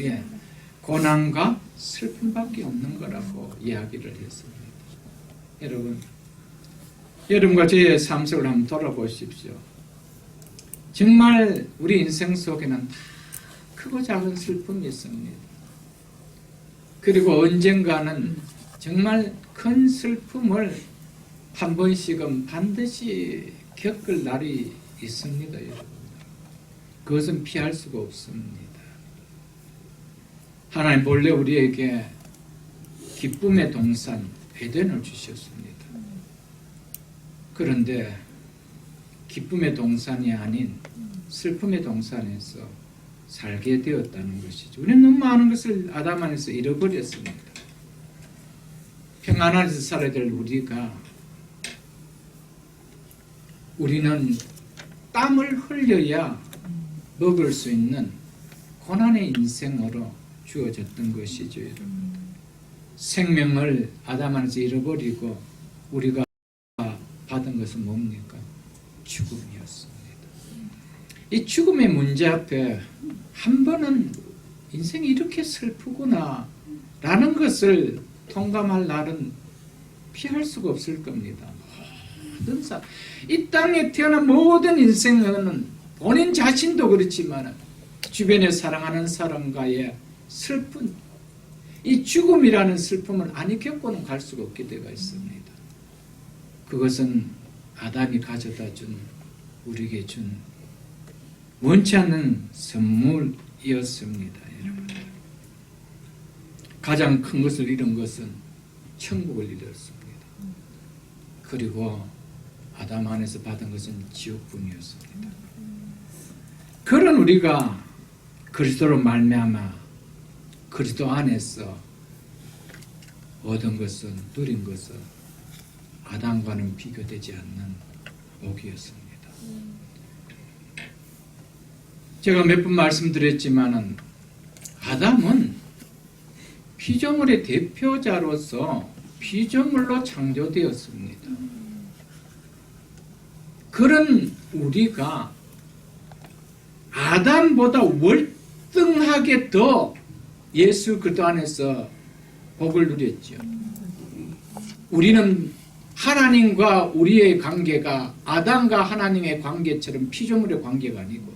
예, 고난과 슬픔밖에 없는 거라고 이야기를 했습니다. 여러분과 저의 삶 속을 한번 돌아보십시오. 정말 우리 인생 속에는 다 크고 작은 슬픔이 있습니다. 그리고 언젠가는 정말 큰 슬픔을 한 번씩은 반드시 겪을 날이 있습니다, 여러분. 그것은 피할 수가 없습니다. 하나님 본래 우리에게 기쁨의 동산 에덴을 주셨습니다. 그런데 기쁨의 동산이 아닌 슬픔의 동산에서 살게 되었다는 것이죠. 우리는 너무 많은 것을 아담 안에서 잃어버렸습니다. 평안하게 살아야 될 우리는 땀을 흘려야 먹을 수 있는 고난의 인생으로 주어졌던 것이죠, 여러분. 생명을 아담 안에서 잃어버리고 우리가 받은 것은 뭡니까? 죽음이었습니다. 이 죽음의 문제 앞에 한 번은 인생이 이렇게 슬프구나 라는 것을 통감할 날은 피할 수가 없을 겁니다. 모든 사람, 이 땅에 태어난 모든 인생은 본인 자신도 그렇지만 주변에 사랑하는 사람과의 슬픈, 이 죽음이라는 슬픔을 아니 겪고는 갈 수가 없게 되어 있습니다. 그것은 아담이 가져다 준, 우리에게 준 원치 않는 선물이었습니다. 여러분, 가장 큰 것을 잃은 것은 천국을 잃었습니다. 그리고 아담 안에서 받은 것은 지옥분이었습니다. 그런 우리가 그리스도로 말미암아 그리스도 안에서 얻은 것은, 누린 것은 아담과는 비교되지 않는 복이었습니다. 제가 몇 번 말씀드렸지만은 아담은 피조물의 대표자로서 피조물로 창조되었습니다. 그런 우리가 아담보다 월등하게 더 예수 그리스도 안에서 복을 누렸죠. 우리는 하나님과 우리의 관계가 아담과 하나님의 관계처럼 피조물의 관계가 아니고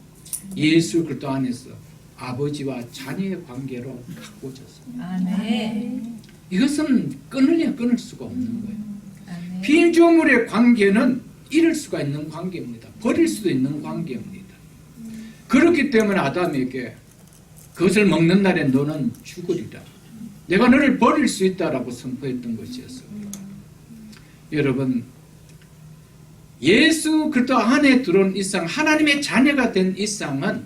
예수 그리스도 안에서 아버지와 자녀의 관계로 바꿔졌습니다. 아멘. 이것은 끊으려 끊을 수가 없는 거예요. 아멘. 피조물의 관계는 잃을 수가 있는 관계입니다. 버릴 수도 있는 관계입니다. 그렇기 때문에 아담에게 그것을 먹는 날에 너는 죽으리라. 내가 너를 버릴 수 있다라고 선포했던 것이었습니다. 여러분, 예수 그리스도 안에 들어온 이상, 하나님의 자녀가 된 이상은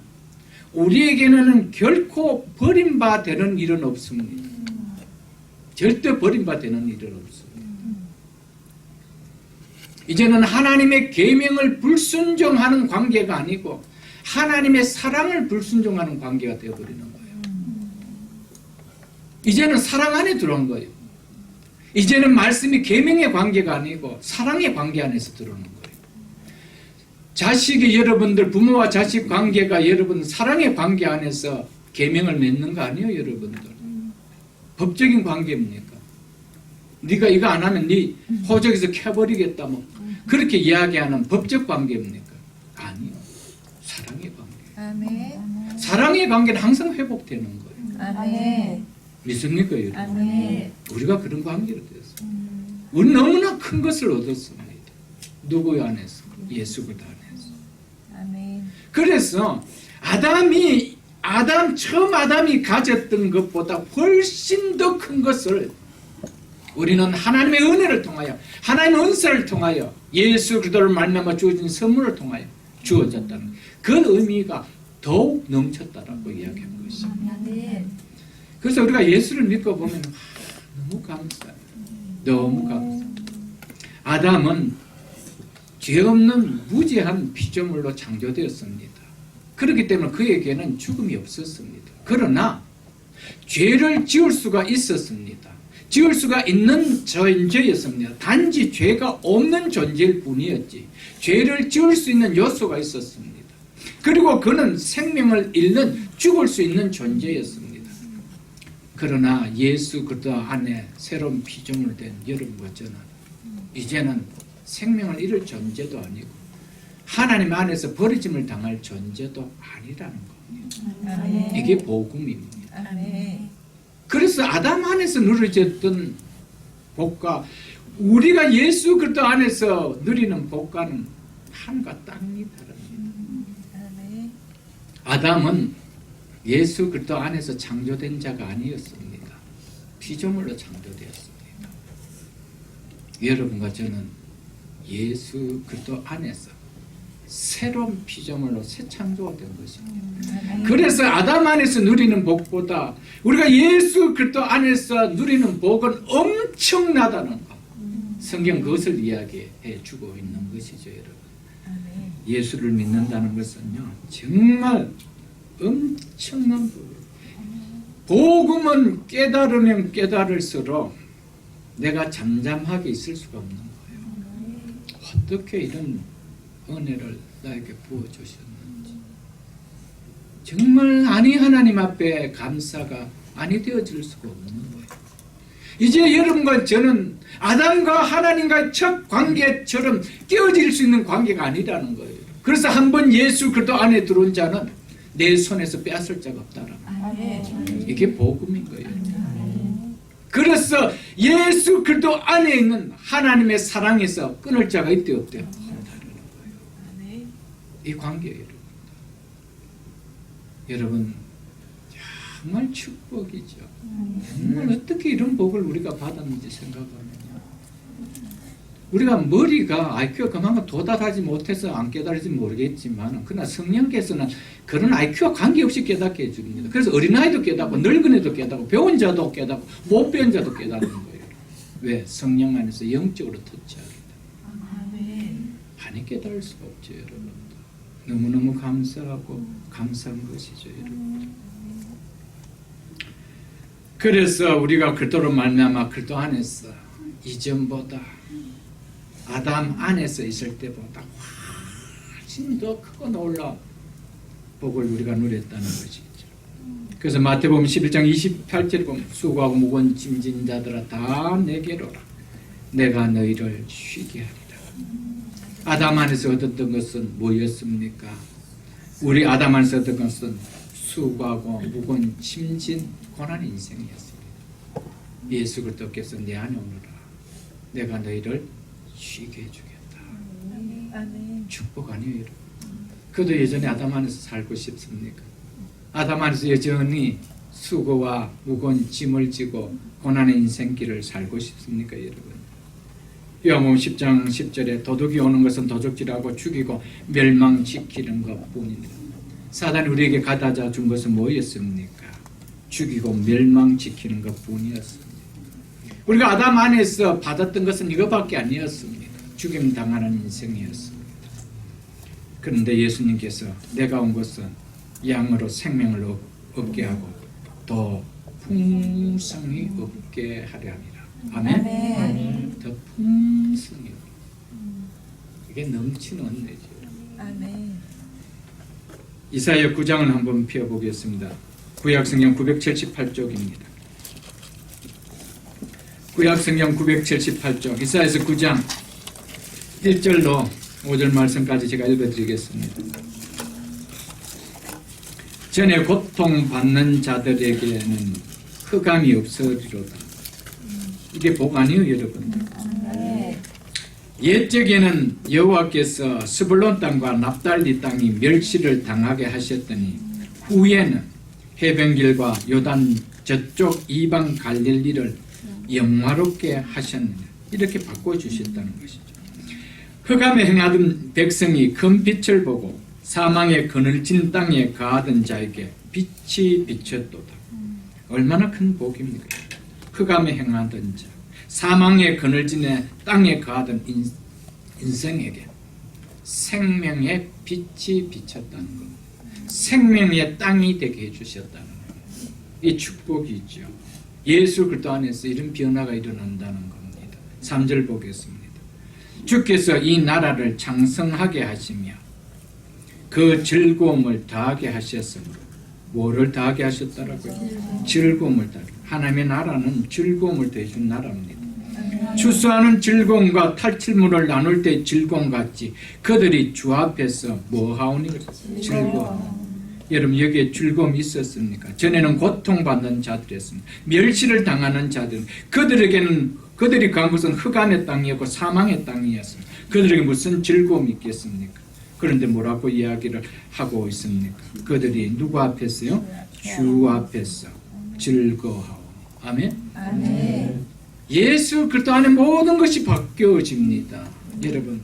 우리에게는 결코 버림받는 일은 없습니다. 절대 버림받는 일은 없습니다. 이제는 하나님의 계명을 불순종하는 관계가 아니고 하나님의 사랑을 불순종하는 관계가 되어버리는 거예요. 이제는 사랑 안에 들어온 거예요. 이제는 말씀이 계명의 관계가 아니고 사랑의 관계 안에서 들어오는 거예요. 자식이 여러분들, 부모와 자식 관계가 여러분 사랑의 관계 안에서 계명을 맺는 거 아니에요, 여러분들. 법적인 관계입니까? 네가 이거 안 하면 네 호적에서 켜버리겠다, 뭐 그렇게 이야기하는 법적 관계입니까? 아니요. 사랑의 관계. 아멘. 사랑의 관계는 항상 회복되는 거예요. 아멘. 믿습니까, 여러분? 아멘. 우리가 그런 관계로 되었어요. 우리 너무나 큰 것을 얻었습니다. 누구 안에서? 예수 그리스도 안에서. 아멘. 그래서 처음 아담이 가졌던 것보다 훨씬 더 큰 것을 우리는 하나님의 은혜를 통하여, 하나님의 은사를 통하여, 예수 그리스도를 말미암아 주어진 선물을 통하여 주어졌다는 그 의미가 더욱 넘쳤다라고 이야기한 것입니다. 아멘. 그래서 우리가 예수를 믿고 보면 너무 감사해요. 너무 감사해요. 아담은 죄 없는 무죄한 피조물로 창조되었습니다. 그렇기 때문에 그에게는 죽음이 없었습니다. 그러나 죄를 지을 수가 있었습니다. 지을 수가 있는 존재였습니다. 단지 죄가 없는 존재일 뿐이었지 죄를 지을 수 있는 요소가 있었습니다. 그리고 그는 생명을 잃는, 죽을 수 있는 존재였습니다. 그러나 예수 그리스도 안에 새로운 피조물 된 여러분과 저는 이제는 생명을 잃을 존재도 아니고 하나님 안에서 버리짐을 당할 존재도 아니라는 겁니다. 아멘. 이게 복음입니다. 아멘. 그래서 아담 안에서 누려졌던 복과 우리가 예수 그리스도 안에서 누리는 복과는 하늘과 땅이 다릅니다. 아멘. 아담은 예수 그리스도 안에서 창조된 자가 아니었습니다. 피조물로 창조되었습니다. 여러분과 저는 예수 그리스도 안에서 새로운 피조물로 새 창조가 된 것입니다. 그래서 아담 안에서 누리는 복보다 우리가 예수 그리스도 안에서 누리는 복은 엄청나다는 것. 성경 그것을 이야기해 주고 있는 것이죠, 여러분. 아멘. 예수를 믿는다는 것은요, 정말 엄청난 복이에요. 복음은 깨달으면 깨달을수록 내가 잠잠하게 있을 수가 없는 거예요. 어떻게 이런 은혜를 나에게 부어주셨는지. 정말 아니 하나님 앞에 감사가 아니 되어질 수가 없는 거예요. 이제 여러분과 저는 아담과 하나님과의 첫 관계처럼 깨어질 수 있는 관계가 아니라는 거예요. 그래서 한번 예수 그리스도 안에 들어온 자는 내 손에서 빼앗을 자가 없다라는 거예요. 아멘. 이게 복음인 거예요. 그래서 예수 그리스도 안에 있는 하나님의 사랑에서 끊을 자가 있대 없대요? 아멘. 이 관계예요. 여러분 정말 축복이죠. 정말 어떻게 이런 복을 우리가 받았는지 생각하면요. 우리가 머리가 IQ가 그만큼 도달하지 못해서 안 깨달을지 모르겠지만 그러나 성령께서는 그런 IQ와 관계없이 깨닫게 해줍니다. 그래서 어린아이도 깨닫고 늙은애도 깨닫고 배운 자도 깨닫고 못 배운 자도 깨닫는 거예요. 왜? 성령 안에서 영적으로 터치하기 때문에. 아멘. 많이 깨달을 수가 없죠. 여러분. 너무너무 감사하고 감사한 것이죠. 여러분. 그래서 우리가 그리스도로 말미암아 그리스도 안에서 이전보다 아담 안에서 있을 때보다 훨씬 더 크고 놀라운 복을 우리가 누렸다는 것이죠. 그래서 마태복음 11장 28절에 보면 수고하고 무거운 짐진 자들아 다 내게로 오라. 내가 너희를 쉬게 하리라. 아담 안에서 얻었던 것은 뭐였습니까? 우리 아담 안에서 얻은 것은 수고하고 무거운 짐진 고난 인생이었습니다. 예수 그리스도께서 내 안에 오너라. 내가 너희를 쉬게 해주겠다. 아멘. 축복 아니에요, 여러분. 그도 여전히 아담 안에서 살고 싶습니까? 아담 안에서 여전히 수고와 무거운 짐을 지고 고난의 인생길을 살고 싶습니까, 여러분? 요한복음 10장 10절에 도둑이 오는 것은 도둑질하고 죽이고 멸망시키는 것뿐이니라. 사단이 우리에게 가다자 준 것은 뭐였습니까? 죽이고 멸망시키는 것뿐이었습니다. 우리가 아담 안에서 받았던 것은 이것밖에 아니었습니다. 죽임 당하는 인생이었습니다. 그런데 예수님께서 내가 온 것은 양으로 생명을 얻게 하고 더 풍성히 얻게 하려 함이라. 아멘. 아멘. 더 풍성히. 이게 넘치는 은혜죠. 아멘. 이사야 9장을 한번 펴보겠습니다. 구약성경 978쪽입니다. 구약성경 978쪽 이사야서 9장 1절로 5절 말씀까지 제가 읽어드리겠습니다. 전에 고통받는 자들에게는 흑암이 없으리로다. 이게 복 아니에요, 여러분? 아멘. 옛적에는 여호와께서 스불론 땅과 납달리 땅이 멸시를 당하게 하셨더니 후에는 해변길과 요단 저쪽 이방 갈릴리를 영화롭게 하셨느냐 이렇게 바꿔주셨다는 것이죠. 흑암에 행하던 백성이 큰 빛을 보고 사망의 그늘진 땅에 가하던 자에게 빛이 비쳤도다. 얼마나 큰 복입니까? 흑암에 행하던 자, 사망의 그늘진 땅에 가하던 인생에게 생명의 빛이 비쳤다는 것, 생명의 땅이 되게 해주셨다는 것, 이 축복이죠. 예수 그리스도 안에서 이런 변화가 일어난다는 겁니다. 3절 보겠습니다. 주께서 이 나라를 장성하게 하시며 그 즐거움을 더하게 하셨으므로 뭐를 더하게 하셨다라고요? 즐거움을 더하게. 하나님의 나라는 즐거움을 더해준 나라입니다. 추수하는 즐거움과 탈취물을 나눌 때 즐거움 같이 그들이 주 앞에서 뭐 하오니? 즐거움. 여러분 여기에 즐거움이 있었습니까? 전에는 고통받는 자들이었습니다. 멸시를 당하는 자들, 그들이 간 것은 흑암의 땅이었고 사망의 땅이었습니다. 그들에게 무슨 즐거움이 있겠습니까? 그런데 뭐라고 이야기를 하고 있습니까? 그들이 누구 앞에서요? 주 앞에서 즐거워하오. 아멘? 아멘. 예수 그리스도 안에 모든 것이 바뀌어집니다. 여러분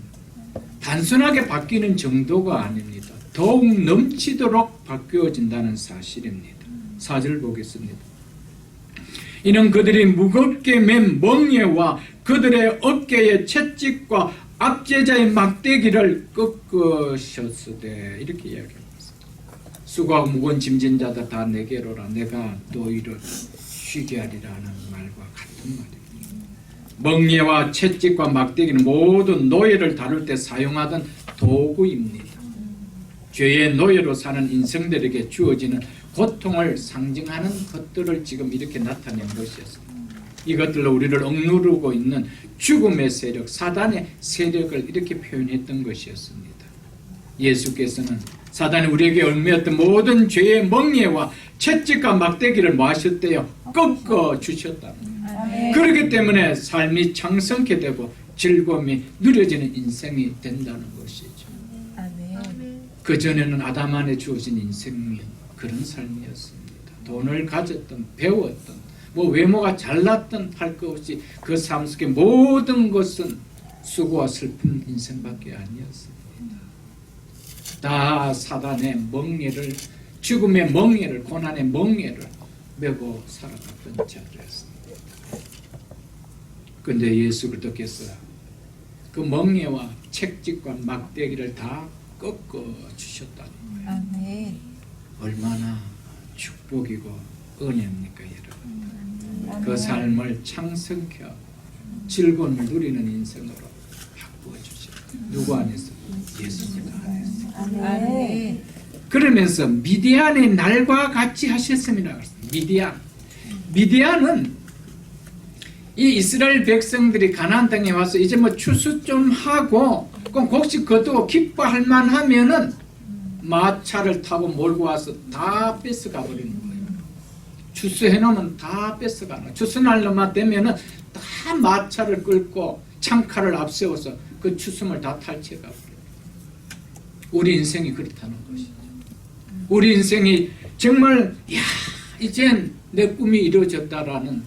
단순하게 바뀌는 정도가 아닙니다. 더욱 넘치도록 바뀌어진다는 사실입니다. 4절 보겠습니다. 이는 그들이 무겁게 맨 멍에와 그들의 어깨의 채찍과 압제자의 막대기를 꺾으셨으되 이렇게 이야기합니다. 수고하고 무거운 짐진 자들 다 내게로 오라. 내가 너희를 쉬게 하리라는 말과 같은 말입니다. 멍에와 채찍과 막대기는 모든 노예를 다룰 때 사용하던 도구입니다. 죄의 노예로 사는 인생들에게 주어지는 고통을 상징하는 것들을 지금 이렇게 나타낸 것이었습니다. 이것들로 우리를 억누르고 있는 죽음의 세력, 사단의 세력을 이렇게 표현했던 것이었습니다. 예수께서는 사단이 우리에게 얽매였던 모든 죄의 멍에와 채찍과 막대기를 뭐 하셨대요? 꺾어 주셨다. 아멘. 그렇기 때문에 삶이 창성케 되고 즐거움이 누려지는 인생이 된다는 것이죠. 아멘. 그전에는 아담 안에 주어진 인생이 그런 삶이었습니다. 돈을 가졌던 배웠던 뭐 외모가 잘났던 할 것 없이 그 삶 속에 모든 것은 수고와 슬픈 인생밖에 아니었습니다. 다 사단의 멍에를, 죽음의 멍에를, 고난의 멍에를 메고 살아갔던 자들이었습니다. 그런데 예수 그리스도께서 그 멍에와 책찍과 막대기를 다 꺾어 주셨다는 거예요. 아멘. 얼마나 축복이고 은혜입니까, 여러분. 그 아멘. 삶을 창성케 하고 즐거움을 누리는 인생으로 바꾸어 주셨어요. 누구 안에서? 예수님 안에서. 아멘. 그러면서 미디안의 날과 같이 하셨습니다. 미디안은 이 이스라엘 백성들이 가나안 땅에 와서 이제 뭐 추수 좀 하고 곡식 거두고 기뻐할 만하면은 마차를 타고 몰고 와서 다 뺏어가 버리는 거예요. 추수해 놓으면 다 뺏어가는. 추수날만 되면은 다 마차를 끌고 창칼을 앞세워서 그 추수물 다 탈취해 가 버려요. 우리 인생이 그렇다는 것이죠. 우리 인생이 정말 야 이젠 내 꿈이 이루어졌다라는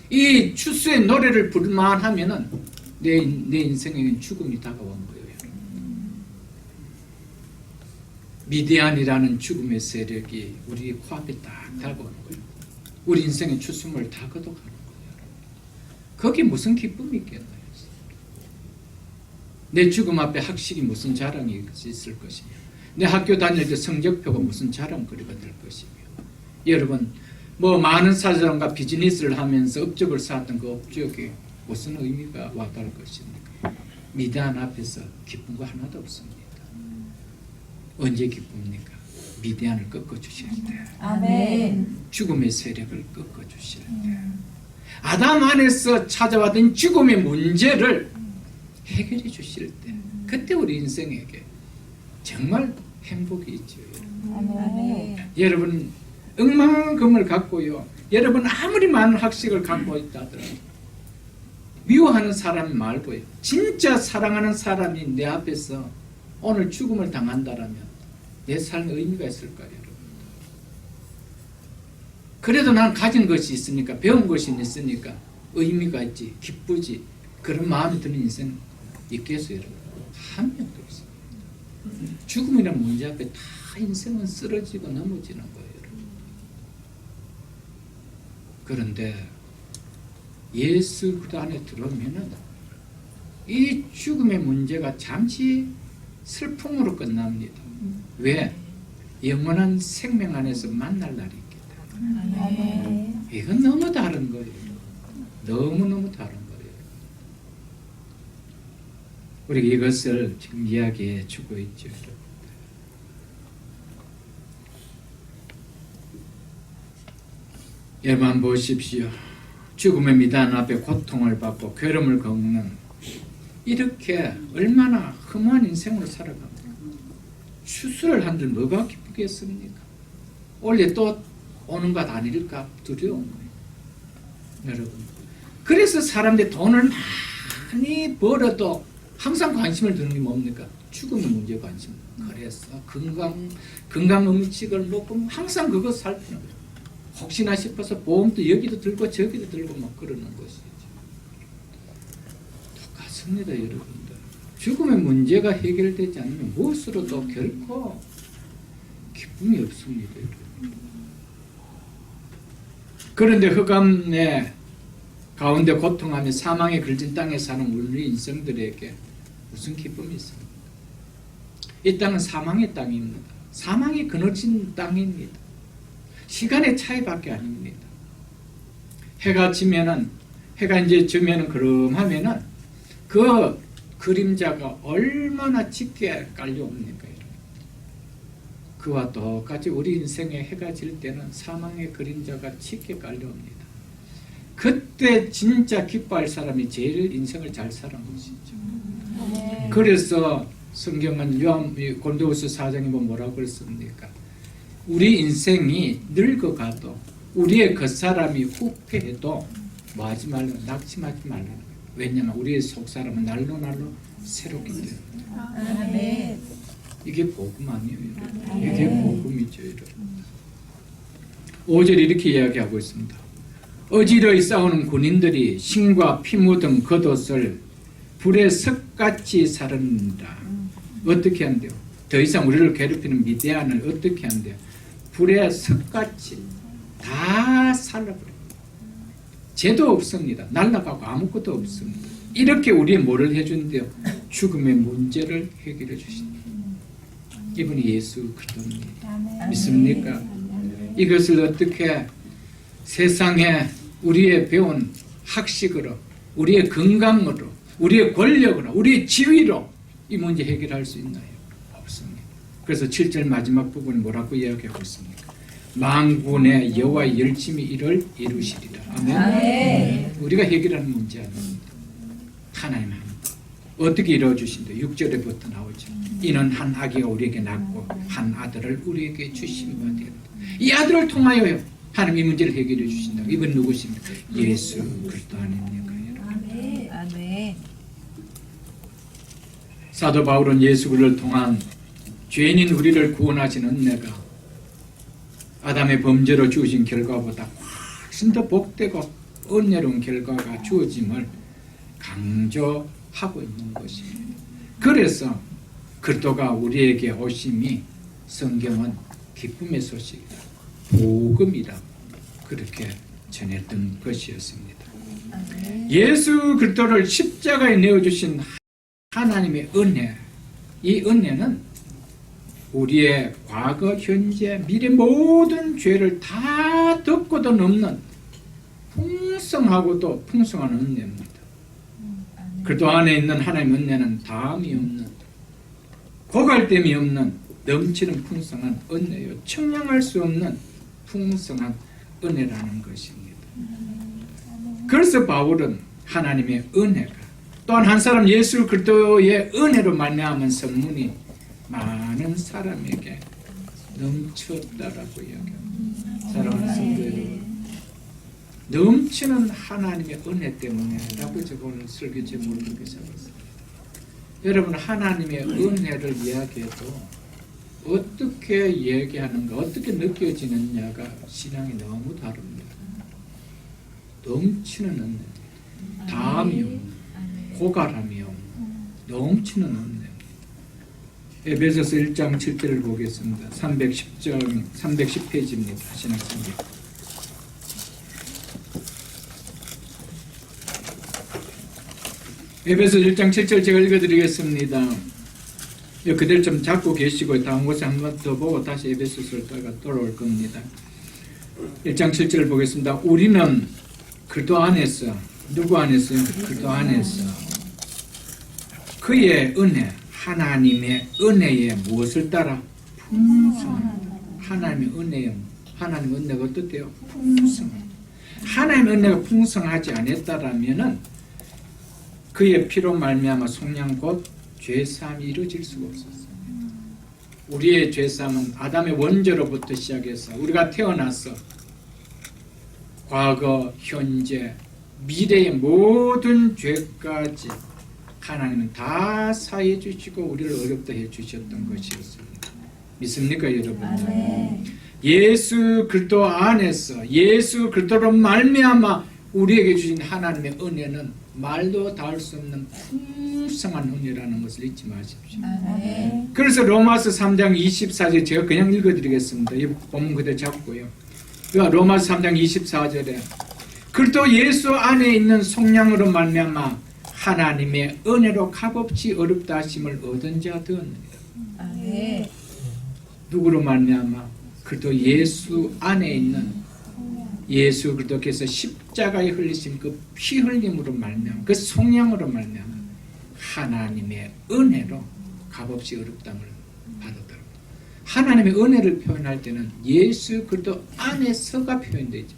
이 추수의 노래를 부를만 하면은 내 인생에는 죽음이 다가온 거예요. 미디안이라는 죽음의 세력이 우리 코앞에 딱 다가오는 거예요. 우리 인생의 추수물 다 걷어가는 거예요. 거기에 무슨 기쁨이 있겠나요? 내 죽음 앞에 학식이 무슨 자랑이 있을 것이며 내 학교 다닐 때 성적표가 무슨 자랑거리가 될 것이며 여러분 뭐 많은 사람과 비즈니스를 하면서 업적을 쌓았던 그 업적이 무슨 의미가 와닿을 것입니까? 미디안 앞에서 기쁜 거 하나도 없습니다. 언제 기쁩니까? 미디안을 꺾어주실 때, 아멘. 죽음의 세력을 꺾어주실 때, 아담 안에서 찾아왔던 죽음의 문제를 해결해 주실 때, 그때 우리 인생에게 정말 행복이 있죠. 아멘. 여러분 억만금을 갖고요, 여러분 아무리 많은 학식을 갖고 있다 하더라도 미워하는 사람 말고요, 진짜 사랑하는 사람이 내 앞에서 오늘 죽음을 당한다라면 내 삶에 의미가 있을까요, 여러분? 그래도 난 가진 것이 있으니까, 배운 것이 있으니까 의미가 있지, 기쁘지, 그런 마음이 드는 인생 있겠어요, 여러분? 한 명도 없습니다. 죽음이라는 문제 앞에 다 인생은 쓰러지고 넘어지는 거예요, 여러분. 그런데 예수 그 안에 들어오면은 이 죽음의 문제가 잠시 슬픔으로 끝납니다. 왜? 영원한 생명 안에서 만날 날이 있기 때문에. 아멘. 이건 너무 다른 거예요. 너무너무 다른 거예요. 우리가 이것을 지금 이야기해 주고 있죠. 여러분 보십시오. 죽음의 미단 앞에 고통을 받고 괴로움을 겪는 이렇게 얼마나 험한 인생으로 살아갑니까? 추수를 한들 뭐가 기쁘겠습니까? 원래 또 오는 것 아닐까 두려운 거예요. 여러분. 그래서 사람들이 돈을 많이 벌어도 항상 관심을 두는 게 뭡니까? 죽음의 문제에 관심. 그래서 건강 음식을 먹고 항상 그거 살피는 거예요. 혹시나 싶어서 보험도 여기도 들고 저기도 들고 막 그러는 것이죠. 똑같습니다, 여러분들. 죽음의 문제가 해결되지 않으면 무엇으로도 결코 기쁨이 없습니다, 여러분. 그런데 흑암의 가운데 고통하며 사망에 걸진 땅에 사는 우리 인생들에게 무슨 기쁨이 있습니까? 이 땅은 사망의 땅입니다. 사망이 그늘진 땅입니다. 시간의 차이밖에 아닙니다. 해가 지면은, 해가 이제 지면은 그름하면은 그 그림자가 얼마나 짙게 깔려옵니까? 그와 똑같이 우리 인생에 해가 질 때는 사망의 그림자가 짙게 깔려옵니다. 그때 진짜 기뻐할 사람이 제일 인생을 잘 사는 것이죠. 네. 그래서 성경은 골로새 4장에 보면 뭐라고 그랬습니까? 우리 인생이 늙어가도 우리의 겉사람이 후패해도 뭐 하지 말라, 낙심하지 말라. 왜냐하면 우리의 속사람은 날로 새롭기 때문에. 아멘. 이게 복음 아니에요, 여러분. 이게 복음이죠, 여러분. 5절 이렇게 이야기하고 있습니다. 어지러이 싸우는 군인들이 신과 피 묻은 겉옷을 불에 석같이 사릅니다. 어떻게 한대요? 더 이상 우리를 괴롭히는 미디안을 어떻게 한대요? 불에 석같이 다 살라버려요. 죄도 없습니다. 날아가고 아무것도 없습니다. 이렇게 우리의 뭐를 해준대요? 죽음의 문제를 해결해 주신다. 이분이 예수 그리스도입니다. 믿습니까? 이것을 어떻게 세상에 우리의 배운 학식으로, 우리의 건강으로, 우리의 권력으로, 우리의 지위로 이 문제 해결할 수 있나요? 없습니다. 그래서 7절 마지막 부분이 뭐라고 이야기하고 있습니까? 만군의 여호와의 열심히 이를 이루시리라. 아멘. 아멘. 우리가 해결하는 문제 아닙니다. 하나님 합니다. 어떻게 이루어주신다? 6절에부터 나오죠. 이는 한 아기가 우리에게 낳고 한 아들을 우리에게 주신 바 되었다. 이 아들을 통하여요 하나님 이 문제를 해결해 주신다. 이분 누구십니까? 예수 그리스도 아닙니까? 아멘. 아멘. 사도 바울은 예수 그리스도를 통한 죄인인 우리를 구원하신 은혜가 아담의 범죄로 주어진 결과보다 훨씬 더 복되고 은혜로운 결과가 주어짐을 강조하고 있는 것입니다. 그래서 그리스도가 우리에게 오심이 성경은 기쁨의 소식이다, 복음이다, 그렇게 전했던 것이었습니다. 예수 그리스도를 십자가에 내어주신 하나님의 은혜, 이 은혜는 우리의 과거, 현재, 미래 모든 죄를 다 덮고도 넘는 풍성하고도 풍성한 은혜입니다. 그리스도 안에 있는 하나님의 은혜는 다함이 없는, 고갈됨이 없는 넘치는 풍성한 은혜요, 청량할 수 없는 풍성한 은혜라는 것입니다. 그래서 바울은 하나님의 은혜가 또한 한 사람 예수 그리스도의 은혜로 말미암은 선문이 많은 사람에게 넘쳤다라고 이야기합니다. 사랑하는 성도 여러분, 넘치는 하나님의 은혜 때문에라고 제가 오늘 설교 제목을 그렇게 잡았어요. 여러분, 하나님의 은혜를 이야기해도 어떻게 얘기하는가, 어떻게 느껴지느냐가 신앙이 너무 다릅니다. 넘치는 은혜, 다함이 없는, 고갈함이 없는, 넘치는 은혜. 에베소서 1장 7절을 보겠습니다. 310페이지입니다. 신학성경. 에베소 1장 7절 제가 읽어드리겠습니다. 그대로 좀 잡고 계시고 다음 곳에 한 번 더 보고 다시 에베소서를 돌아올 겁니다. 1장 7절을 보겠습니다. 우리는 그리스도 안에서, 누구 안에서요? 그리스도 안에서 그의 은혜, 하나님의 은혜에 무엇을 따라? 풍성한 하나님의 은혜요. 하나님의 은혜가 어떻대요? 풍성한. 하나님의 은혜가 풍성하지 않았다라면은 그의 피로 말미암아 속량 곧 죄사함이 이루어질 수가 없었어요. 우리의 죄사함은 아담의 원죄로부터 시작해서 우리가 태어나서 과거, 현재, 미래의 모든 죄까지 하나님은 다 사해 주시고 우리를 어렵다 해 주셨던 것이었습니다. 믿습니까, 여러분? 아멘. 예수 그리스도 안에서 예수 그리스도로 말미암아 우리에게 주신 하나님의 은혜는 말도 닿을 수 없는 풍성한 은혜라는 것을 잊지 마십시오. 아멘. 그래서 로마서 3장 24절 제가 그냥 읽어드리겠습니다. 이 본문 그대로 잡고요. 로마서 3장 24절에 그리스도 예수 안에 있는 속량으로 말미암아 하나님의 은혜로 값없이 어렵다 하심을 얻은 자 되었느니라. 아멘. 누구로 말미암아? 그리스도 예수 안에 있는 예수 그리스도께서 십자가에 흘리신 그 피 흘림으로 말미암아, 그 속량으로 말미암아 하나님의 은혜로 값없이 어렵담을 받았더라고요. 하나님의 은혜를 표현할 때는 예수 그리스도 안에서가 표현되죠.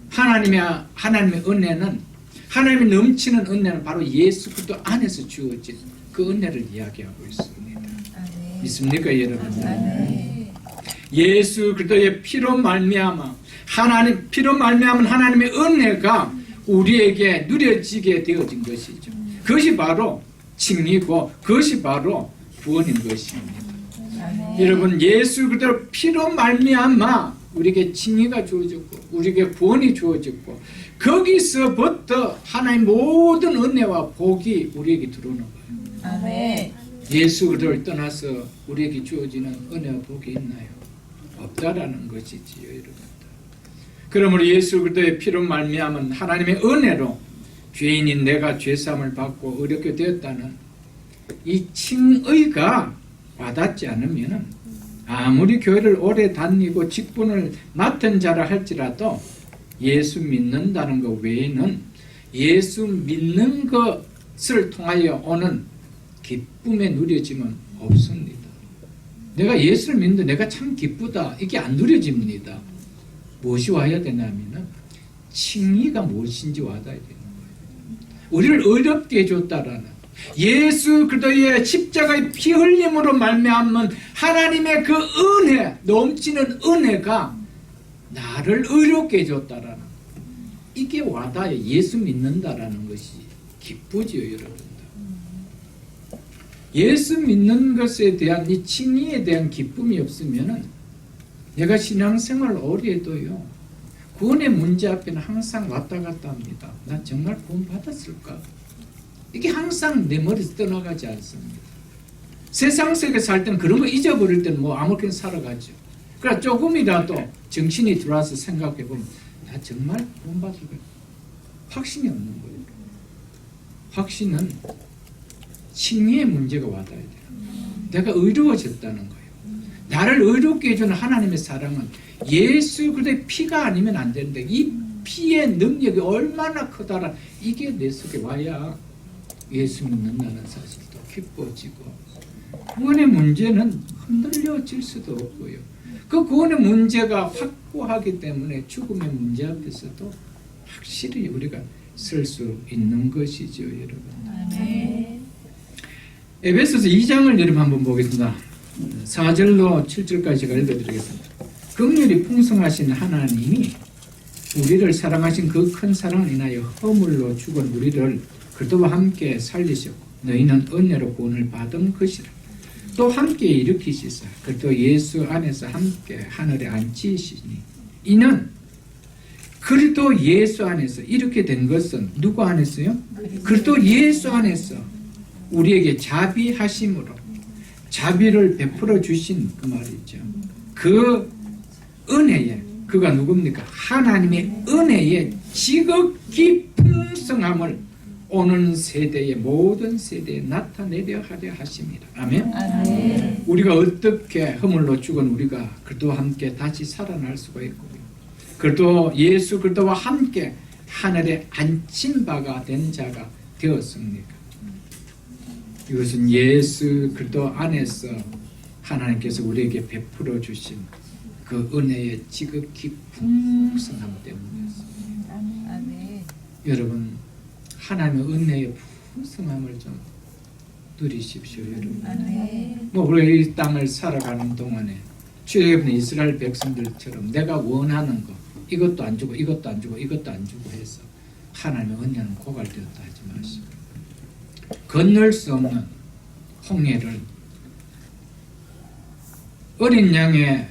하나님의 은혜는, 하나님이 넘치는 은혜는 바로 예수 그리스도 안에서 주어진 그 은혜를 이야기하고 있습니다. 아멘. 믿습니까, 여러분? 아멘. 예수 그리스도의 피로 말미암아 하나님 피로 말미암은 하나님의 은혜가 우리에게 누려지게 되어진 것이죠. 그것이 바로 칭의고 그것이 바로 구원인 것입니다. 여러분, 예수 그대로 피로 말미암아 우리에게 칭의가 주어졌고 우리에게 구원이 주어졌고 거기서부터 하나님 모든 은혜와 복이 우리에게 들어오는 거예요. 아멘. 예수 그대로를 떠나서 우리에게 주어지는 은혜와 복이 있나요? 없다라는 것이지요, 여러분. 그러므로 예수 그리스도의 피로 말미암은 하나님의 은혜로 죄인인 내가 죄사함을 받고 의롭게 되었다는 이 칭의가 와닿지 않으면 아무리 교회를 오래 다니고 직분을 맡은 자라 할지라도 예수 믿는다는 것 외에는 예수 믿는 것을 통하여 오는 기쁨의 누려짐은 없습니다. 내가 예수를 믿는데 내가 참 기쁘다, 이게 안 누려집니다. 무엇이 와야 되냐면 칭의가 무엇인지 와닿아야 되는 거예요. 우리를 어렵게 해줬다라는 예수 그리스도의 십자가의 피 흘림으로 말미암은 하나님의 그 은혜, 넘치는 은혜가 나를 어렵게 해줬다라는 이게 와닿아야 예수 믿는다라는 것이 기쁘지요, 여러분들. 예수 믿는 것에 대한 이 칭의에 대한 기쁨이 없으면은 내가 신앙생활 오래 해도요, 구원의 문제 앞에는 항상 왔다 갔다 합니다. 난 정말 구원 받았을까? 이게 항상 내 머리에서 떠나가지 않습니다. 세상 속에 살 때는 그런 거 잊어버릴 때는 뭐 아무렇게나 살아가죠. 그러나 조금이라도 정신이 들어와서 생각해보면 나 정말 구원 받을까? 확신이 없는 거예요. 확신은 칭의의 문제가 와닿아야 돼요. 내가 의로워졌다는 거예요. 나를 의롭게 해주는 하나님의 사랑은 예수 그리스도의 피가 아니면 안 되는데 이 피의 능력이 얼마나 크다라 이게 내 속에 와야 예수 믿는다는 사실도 기뻐지고 구원의 문제는 흔들려질 수도 없고요. 그 구원의 문제가 확고하기 때문에 죽음의 문제 앞에서도 확실히 우리가 설 수 있는 것이죠, 여러분. 아멘. 에베소서 2장을 여러분 한번 보겠습니다. 4절로 7절까지 제가 읽어드리겠습니다. 긍휼이 풍성하신 하나님이 우리를 사랑하신 그 큰 사랑을 인하여 허물로 죽은 우리를 그리스도와 함께 살리셨고 너희는 은혜로 구원을 받은 것이라. 또 함께 일으키시사 그리스도 예수 안에서 함께 하늘에 앉히시니 이는 그리스도 예수 안에서 이렇게 된 것은 누구 안에서요? 그리스도 예수 안에서 우리에게 자비하심으로 자비를 베풀어 주신 그 말이죠. 그 은혜에 그가 누굽니까? 하나님의 은혜의 지극히 풍성함을 오는 세대의 모든 세대에 나타내려 하려 하십니다. 아멘. 아멘. 우리가 어떻게 허물로 죽은 우리가 그리스도와 함께 다시 살아날 수가 있고요. 그리스도 예수 그리스도와 함께 하늘에 앉힌 바가 된 자가 되었습니까? 이것은 예수 그리스도 안에서 하나님께서 우리에게 베풀어 주신 그 은혜의 지극히 풍성함 때문이었습니다. 아멘. 여러분, 하나님의 은혜의 풍성함을 좀 누리십시오, 여러분. 아멘. 뭐 우리가 이 땅을 살아가는 동안에 출애굽의 이스라엘 백성들처럼 내가 원하는 거 이것도 안 주고 이것도 안 주고 이것도 안 주고 해서 하나님의 은혜는 고갈되었다 하지 마시고 건널 수 없는 홍해를 어린 양의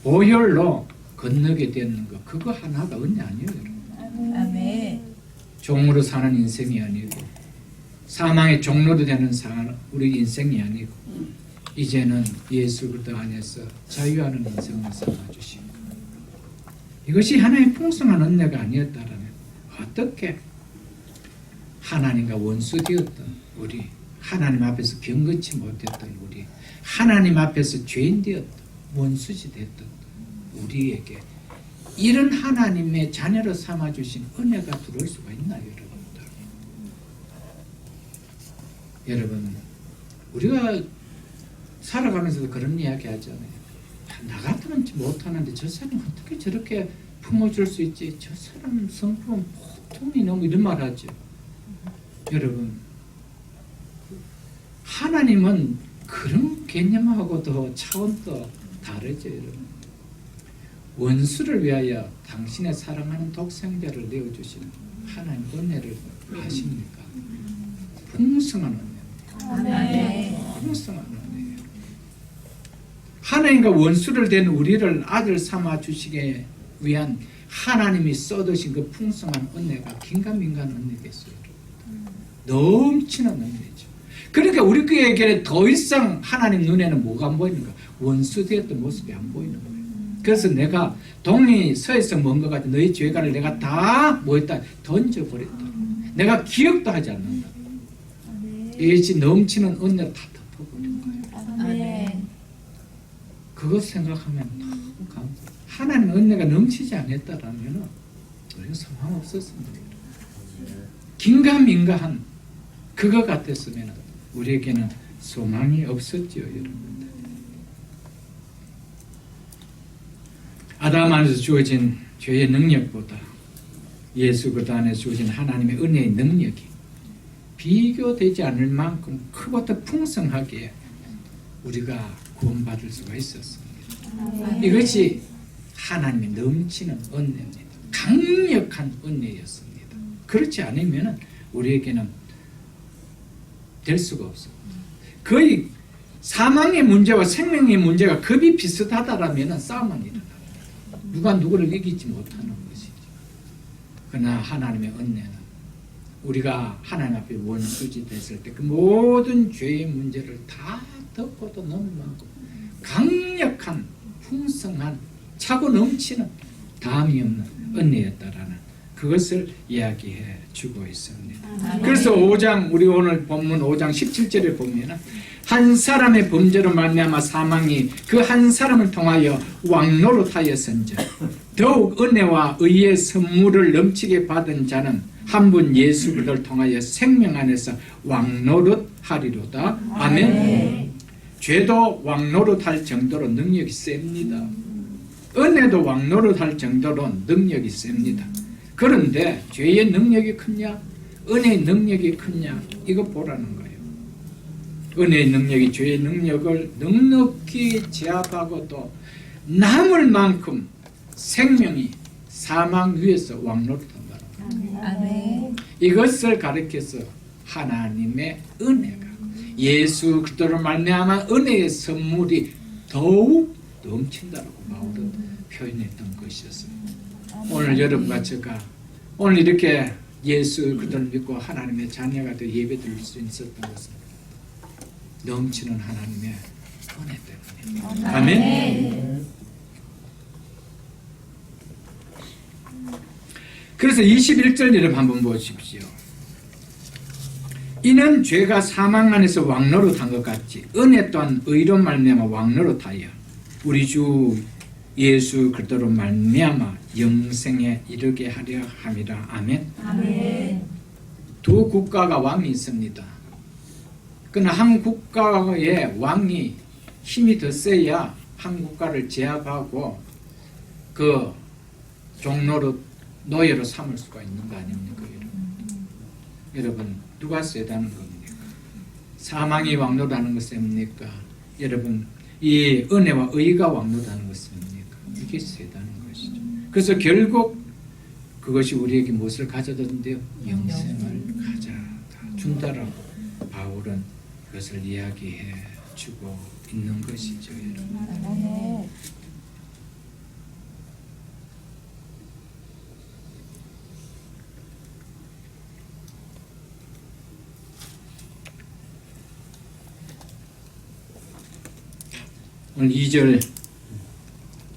보혈로 건너게 되는 거 그거 하나가 은혜 아니에요, 여러분. 아멘. 종으로 사는 인생이 아니고 사망의 종로도 되는 우리 인생이 아니고 이제는 예수 그리스도 안에서 자유하는 인생을 삼아주시고 이것이 하나님의 풍성한 은혜가 아니었다면 어떻게 하나님과 원수되었던 우리, 하나님 앞에서 경건치 못했던 우리, 하나님 앞에서 죄인 되었던 원수지 됐던 우리에게 이런 하나님의 자녀로 삼아주신 은혜가 들어올 수가 있나요, 여러분들? 여러분, 우리가 살아가면서도 그런 이야기 하잖아요. 나 같으면 못하는데 저 사람 어떻게 저렇게 품어줄 수 있지? 저 사람 성품은 보통이 너무 이런 말 하죠. 여러분, 하나님은 그런 개념하고도 차원도 다르죠, 여러분. 원수를 위하여 당신의 사랑하는 독생자를 내어주시는 하나님 은혜를 아십니까? 풍성한 은혜입니다. 아멘. 풍성한 은혜예요. 하나님과 원수를 된 우리를 아들 삼아 주시기 위한 하나님이 써두신 그 풍성한 은혜가 긴가민가한 은혜겠어요. 넘치는 은혜죠. 그러니까 우리에게는 더 이상 하나님 눈에는 뭐가 안 보이는가? 원수되었던 모습이 안 보이는 거예요. 그래서 내가 동이 서에서 먼 것 같아 너희 죄가를 내가 다 뭐했다? 던져버렸다. 내가 기억도 하지 않는다. 이것이 넘치는 은혜를 다 덮어버린 거예요. 아멘. 그것 생각하면 너무 감사해요. 하나님 은혜가 넘치지 않았다라면 우리가 소망 없었습니다. 긴가민가한 그것 같았으면 우리에게는 소망이 없었지요, 여러분들. 아담 안에서 주어진 죄의 능력보다 예수 그리스도 안에서 주어진 하나님의 은혜의 능력이 비교되지 않을 만큼 크고 더 풍성하게 우리가 구원받을 수가 있었습니다. 이것이 하나님의 넘치는 은혜입니다. 강력한 은혜였습니다. 그렇지 않으면 우리에게는 될 수가 없습니다. 거의 사망의 문제와 생명의 문제가 급이 비슷하다라면 싸움만 일어납니다. 누가 누구를 이기지 못하는 것이죠. 그러나 하나님의 은혜는 우리가 하나님 앞에 원수지 됐을 때 그 모든 죄의 문제를 다 덮어도 넘을 만큼 강력한 풍성한 차고 넘치는 다함이 없는 은혜였다라는 그것을 이야기해 주고 있습니다. 그래서 5장 우리 오늘 본문 5장 17절에 보면은 한 사람의 범죄로 말미암아 사망이 그 한 사람을 통하여 왕노릇하였은즉 더욱 은혜와 의의 선물을 넘치게 받은 자는 한 분 예수 그리스도를 통하여 생명 안에서 왕노릇하리로다. 아멘. 죄도 왕노릇할 정도로 능력이 셉니다. 은혜도 왕노릇할 정도로 능력이 셉니다. 그런데 죄의 능력이 크냐 은혜의 능력이 크냐 이거 보라는 거예요. 은혜의 능력이 죄의 능력을 넉넉히 제압하고 또 남을 만큼 생명이 사망 위에서 왕노릇한다. 아멘. 이것을 가리켜서 하나님의 은혜가 예수 그리스도로 말미암아 은혜의 선물이 더욱 넘친다라고 바울은 표현했던 것이었습니다. 오늘 여러분과 제가 오늘 이렇게 예수 그리스도를 믿고 하나님의 자녀가 되어 예배드릴 수 있었던 것은 넘치는 하나님의 은혜 때문입니다. 아멘. 그래서 21절 이름 한번 보십시오. 이는 죄가 사망 안에서 왕노릇한 것 같이 은혜 또한 의로 말미암아 왕노릇하여 우리 주 예수 그리스도로 말미암아 영생에 이르게 하려 함이라. 아멘. 아멘. 두 국가가 왕이 있습니다. 그러나 한 국가의 왕이 힘이 더 세야 한 국가를 제압하고 그 종노릇 노예로 삼을 수가 있는 거 아닙니까? 여러분 누가 세다는 겁니까? 사망이 왕노라는 것입니까? 여러분 이 은혜와 의가 왕노라는 것입니까? 이게 세다는 것이죠. 그래서 결국 그것이 우리에게 무엇을 가져다준대요? 영생을 가져다 준다라고 바울은 그것을 이야기해 주고 있는 것이죠. 여러분. 오늘 2절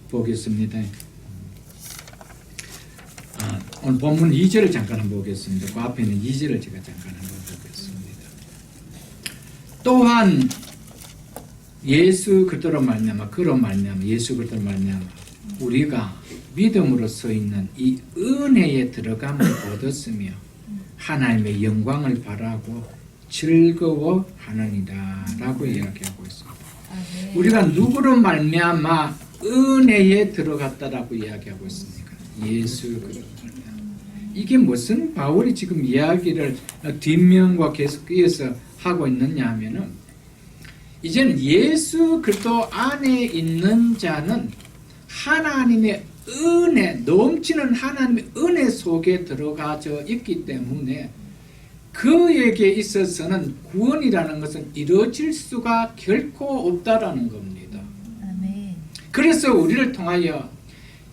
보겠습니다. 오늘 본문 2절을 잠깐 한번 보겠습니다. 그 앞에 있는 2절을 제가 잠깐 한번 보겠습니다. 또한 예수 그리스도로 말미암아 그로 말미암아 예수 그리스도로 말미암아 우리가 믿음으로 서 있는 이 은혜에 들어감을 얻었으며 하나님의 영광을 바라고 즐거워하느니라 라고 이야기하고 있습니다. 우리가 누구로 말미암아 은혜에 들어갔다라고 이야기하고 있습니까? 예수 그리스도 말미암아. 이게 무슨 바울이 지금 이야기를 뒷면과 계속 이어서 하고 있느냐 하면은 이제는 예수 그리스도 안에 있는 자는 하나님의 은혜, 넘치는 하나님의 은혜 속에 들어가져 있기 때문에 그에게 있어서는 구원이라는 것은 이루어질 수가 결코 없다라는 겁니다. 아멘. 그래서 우리를 통하여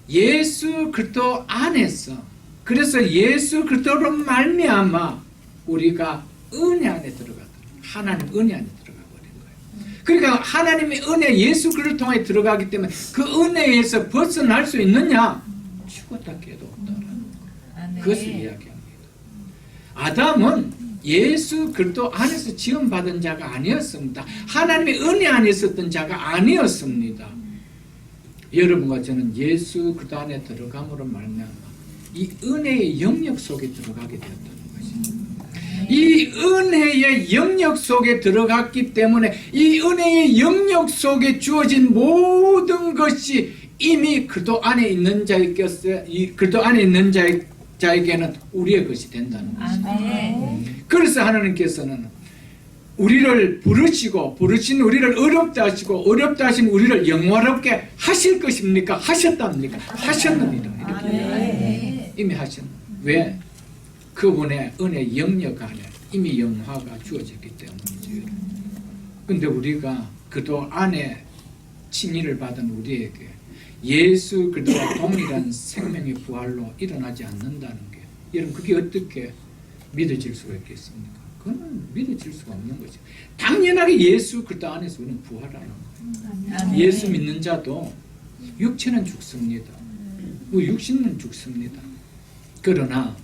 예수 그리스도 안에서, 그래서 예수 그리스도로 말미암아 우리가 은혜 안에 들어가다, 하나님 은혜 안에 들어가 버린 거예요. 그러니까 하나님의 은혜, 예수 그리스도를 통해 들어가기 때문에 그 은혜에서 벗어날 수 있느냐? 죽었다 깨도 없다라는 거예요. 아멘. 그것을 이야기합니다. 아담은 예수 그리스도 안에서 지음받은 자가 아니었습니다. 하나님의 은혜 안에 있었던 자가 아니었습니다. 여러분과 저는 예수 그리스도 안에 들어감으로 말미암아 이 은혜의 영역 속에 들어가게 되었다는 것입니다. 이 은혜의 영역 속에 들어갔기 때문에 이 은혜의 영역 속에 주어진 모든 것이 이미 그리스도 안에 있는 그리스도 안에 있는 자에게는 우리의 것이 된다는 것입니다. 아멘. 그래서 하나님께서는 우리를 부르신 우리를 어렵다 하시고 어렵다 하신 우리를 영화롭게 하실 것입니까? 하셨답니까? 하셨느니라. 이렇게 아멘. 이미 하셨는. 왜? 그분의 은혜 영역 안에 이미 영화가 주어졌기 때문이죠. 근데 우리가 그도 안에 칭의를 받은 우리에게 예수 그리스도와 동일한 생명의 부활로 일어나지 않는다는 게, 여러분 그게 어떻게 믿어질 수가 있겠습니까? 그건 믿어질 수가 없는 거죠. 당연하게 예수 그리스도 안에서 우리는 부활하는 거예요. 아멘. 예수 믿는 자도 육체는 죽습니다. 육신은 죽습니다. 그러나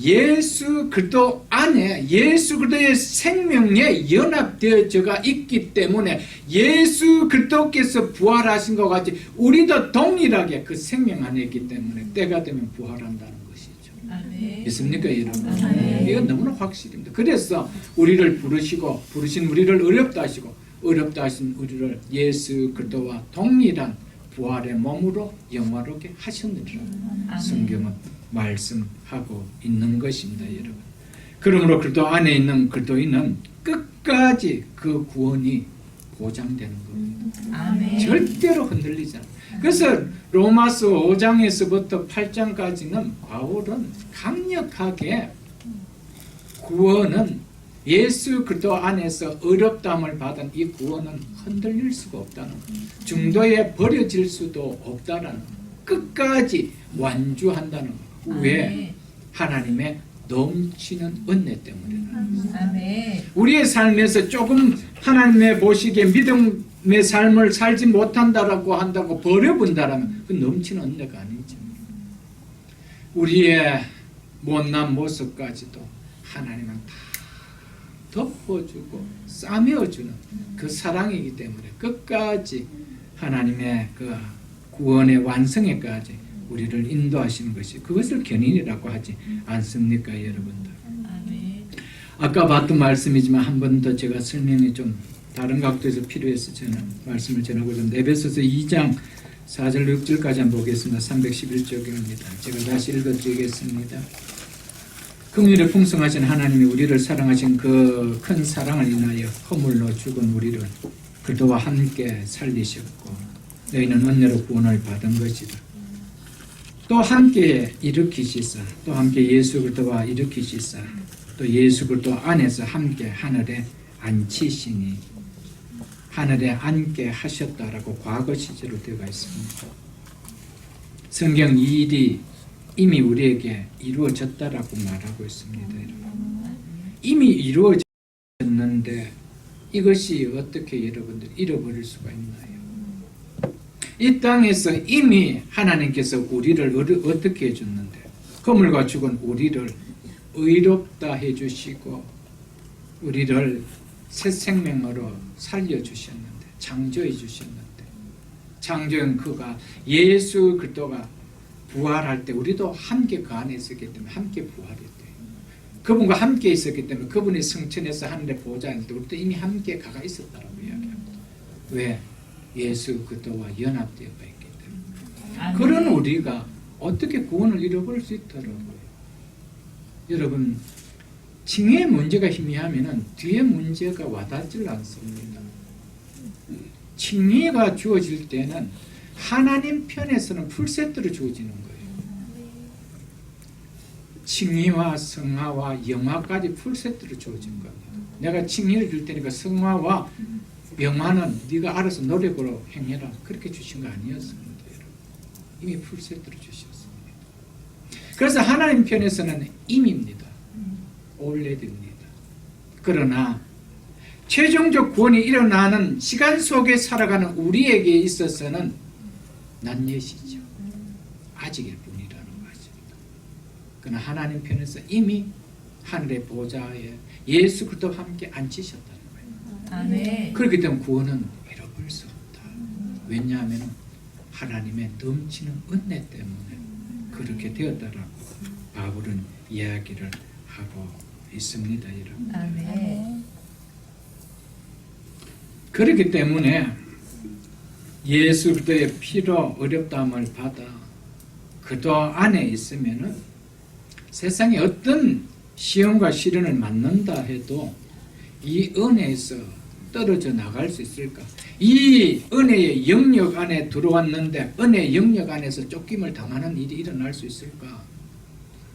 예수 그리스도 안에 예수 그리스도의 생명에 연합되어져가 있기 때문에 예수 그리스도께서 부활하신 것 같이 우리도 동일하게 그 생명 안에 있기 때문에 때가 되면 부활한다는 것이죠. 아멘. 있습니까 여러분? 아멘. 이건 너무나 확실입니다. 그래서 우리를 부르신 우리를 어렵다 하시고 어렵다 하신 우리를 예수 그리스도와 동일한 부활의 몸으로 영화롭게 하셨느니라 성경은 말씀하고 있는 것입니다. 여러분. 그러므로 그리스도 안에 있는 그리스도인은 끝까지 그 구원이 보장되는 겁니다. 아멘. 절대로 흔들리지 않아요. 그래서 로마서 5장에서부터 8장까지는 바울은 강력하게 구원은 예수 그리스도 안에서 어렵담을 받은 이 구원은 흔들릴 수가 없다는 거예요. 중도에 버려질 수도 없다는 거예요. 끝까지 완주한다는 거예요. 왜? 하나님의 넘치는 은혜 때문이라는 거예요. 아멘. 우리의 삶에서 조금 하나님의 보시기에 믿음의 삶을 살지 못한다라고 한다고 버려본다라면 그 넘치는 은혜가 아니죠. 우리의 못난 모습까지도 하나님은 다 덮어주고 싸매어주는 그 사랑이기 때문에 끝까지 하나님의 그 구원의 완성에까지 우리를 인도하시는 것이, 그것을 견인이라고 하지 않습니까 여러분들? 아멘. 아까 봤던 말씀이지만 한 번 더 제가 설명이 좀 다른 각도에서 필요해서 저는 말씀을 전하고 있는데, 에베소서 2장 4절 6절까지 한번 보겠습니다. 311쪽입니다. 제가 다시 읽어드리겠습니다. 긍휼에 풍성하신 하나님이 우리를 사랑하신 그 큰 사랑을 인하여 허물로 죽은 우리를 그리스도와 함께 살리셨고 너희는 은혜로 구원을 받은 것이다. 또 함께 일으키시사, 또 함께 예수 그리스도와 일으키시사, 또 예수 그리스도 안에서 함께 하늘에 앉히시니, 하늘에 앉게 하셨다라고 과거 시제로 되어 있습니다. 성경 이 일이 이미 우리에게 이루어졌다라고 말하고 있습니다. 이미 이루어졌는데 이것이 어떻게 여러분들 잃어버릴 수가 있나요? 이 땅에서 이미 하나님께서 우리를 어떻게 해줬는데, 허물과 죽은 우리를 의롭다 해주시고 우리를 새 생명으로 살려주셨는데, 창조해 주셨는데, 창조한 그가 예수 그리스도가 부활할 때 우리도 함께 그 안에 있었기 때문에 함께 부활했대요. 그분과 함께 있었기 때문에 그분의 성천에서 하늘의 보좌에 있을 때 우리도 이미 함께 가가 있었다라고 이야기합니다. 왜? 예수 그리스도와 연합되어 있기 때문에. 아멘. 그런 우리가 어떻게 구원을 잃어버릴 수 있더라고요. 여러분, 칭의의 문제가 희미하면 뒤에 문제가 와닿질 않습니다. 칭의가 주어질 때는 하나님 편에서는 풀세트로 주어지는 거예요. 칭의와 성화와 영화까지 풀세트로 주어진 겁니다. 내가 칭의를 줄 테니까 성화와 영화는 네가 알아서 노력으로 행해라. 그렇게 주신 거 아니었습니다. 여러분. 이미 풀세트로 주셨습니다. 그래서 하나님 편에서는 임입니다. 올레드입니다. 그러나 최종적 구원이 일어나는 시간 속에 살아가는 우리에게 있어서는 난예시죠. 아직일 뿐이라는 것입니다. 그러나 하나님 편에서 이미 하늘의 보좌에 예수 그리스도와 함께 앉히셨다는 거예요. 아멘. 그렇기 때문에 구원은 잃어버릴 수 없다. 왜냐하면 하나님의 넘치는 은혜 때문에 그렇게 되었다라고 바울은 이야기를 하고 있습니다. 여러분. 아멘. 그렇기 때문에 예수 그리스도의 피로 어렵다함을 받아 그도 안에 있으면은 세상에 어떤 시험과 시련을 맞는다 해도 이 은혜에서 떨어져 나갈 수 있을까? 이 은혜의 영역 안에 들어왔는데 은혜의 영역 안에서 쫓김을 당하는 일이 일어날 수 있을까?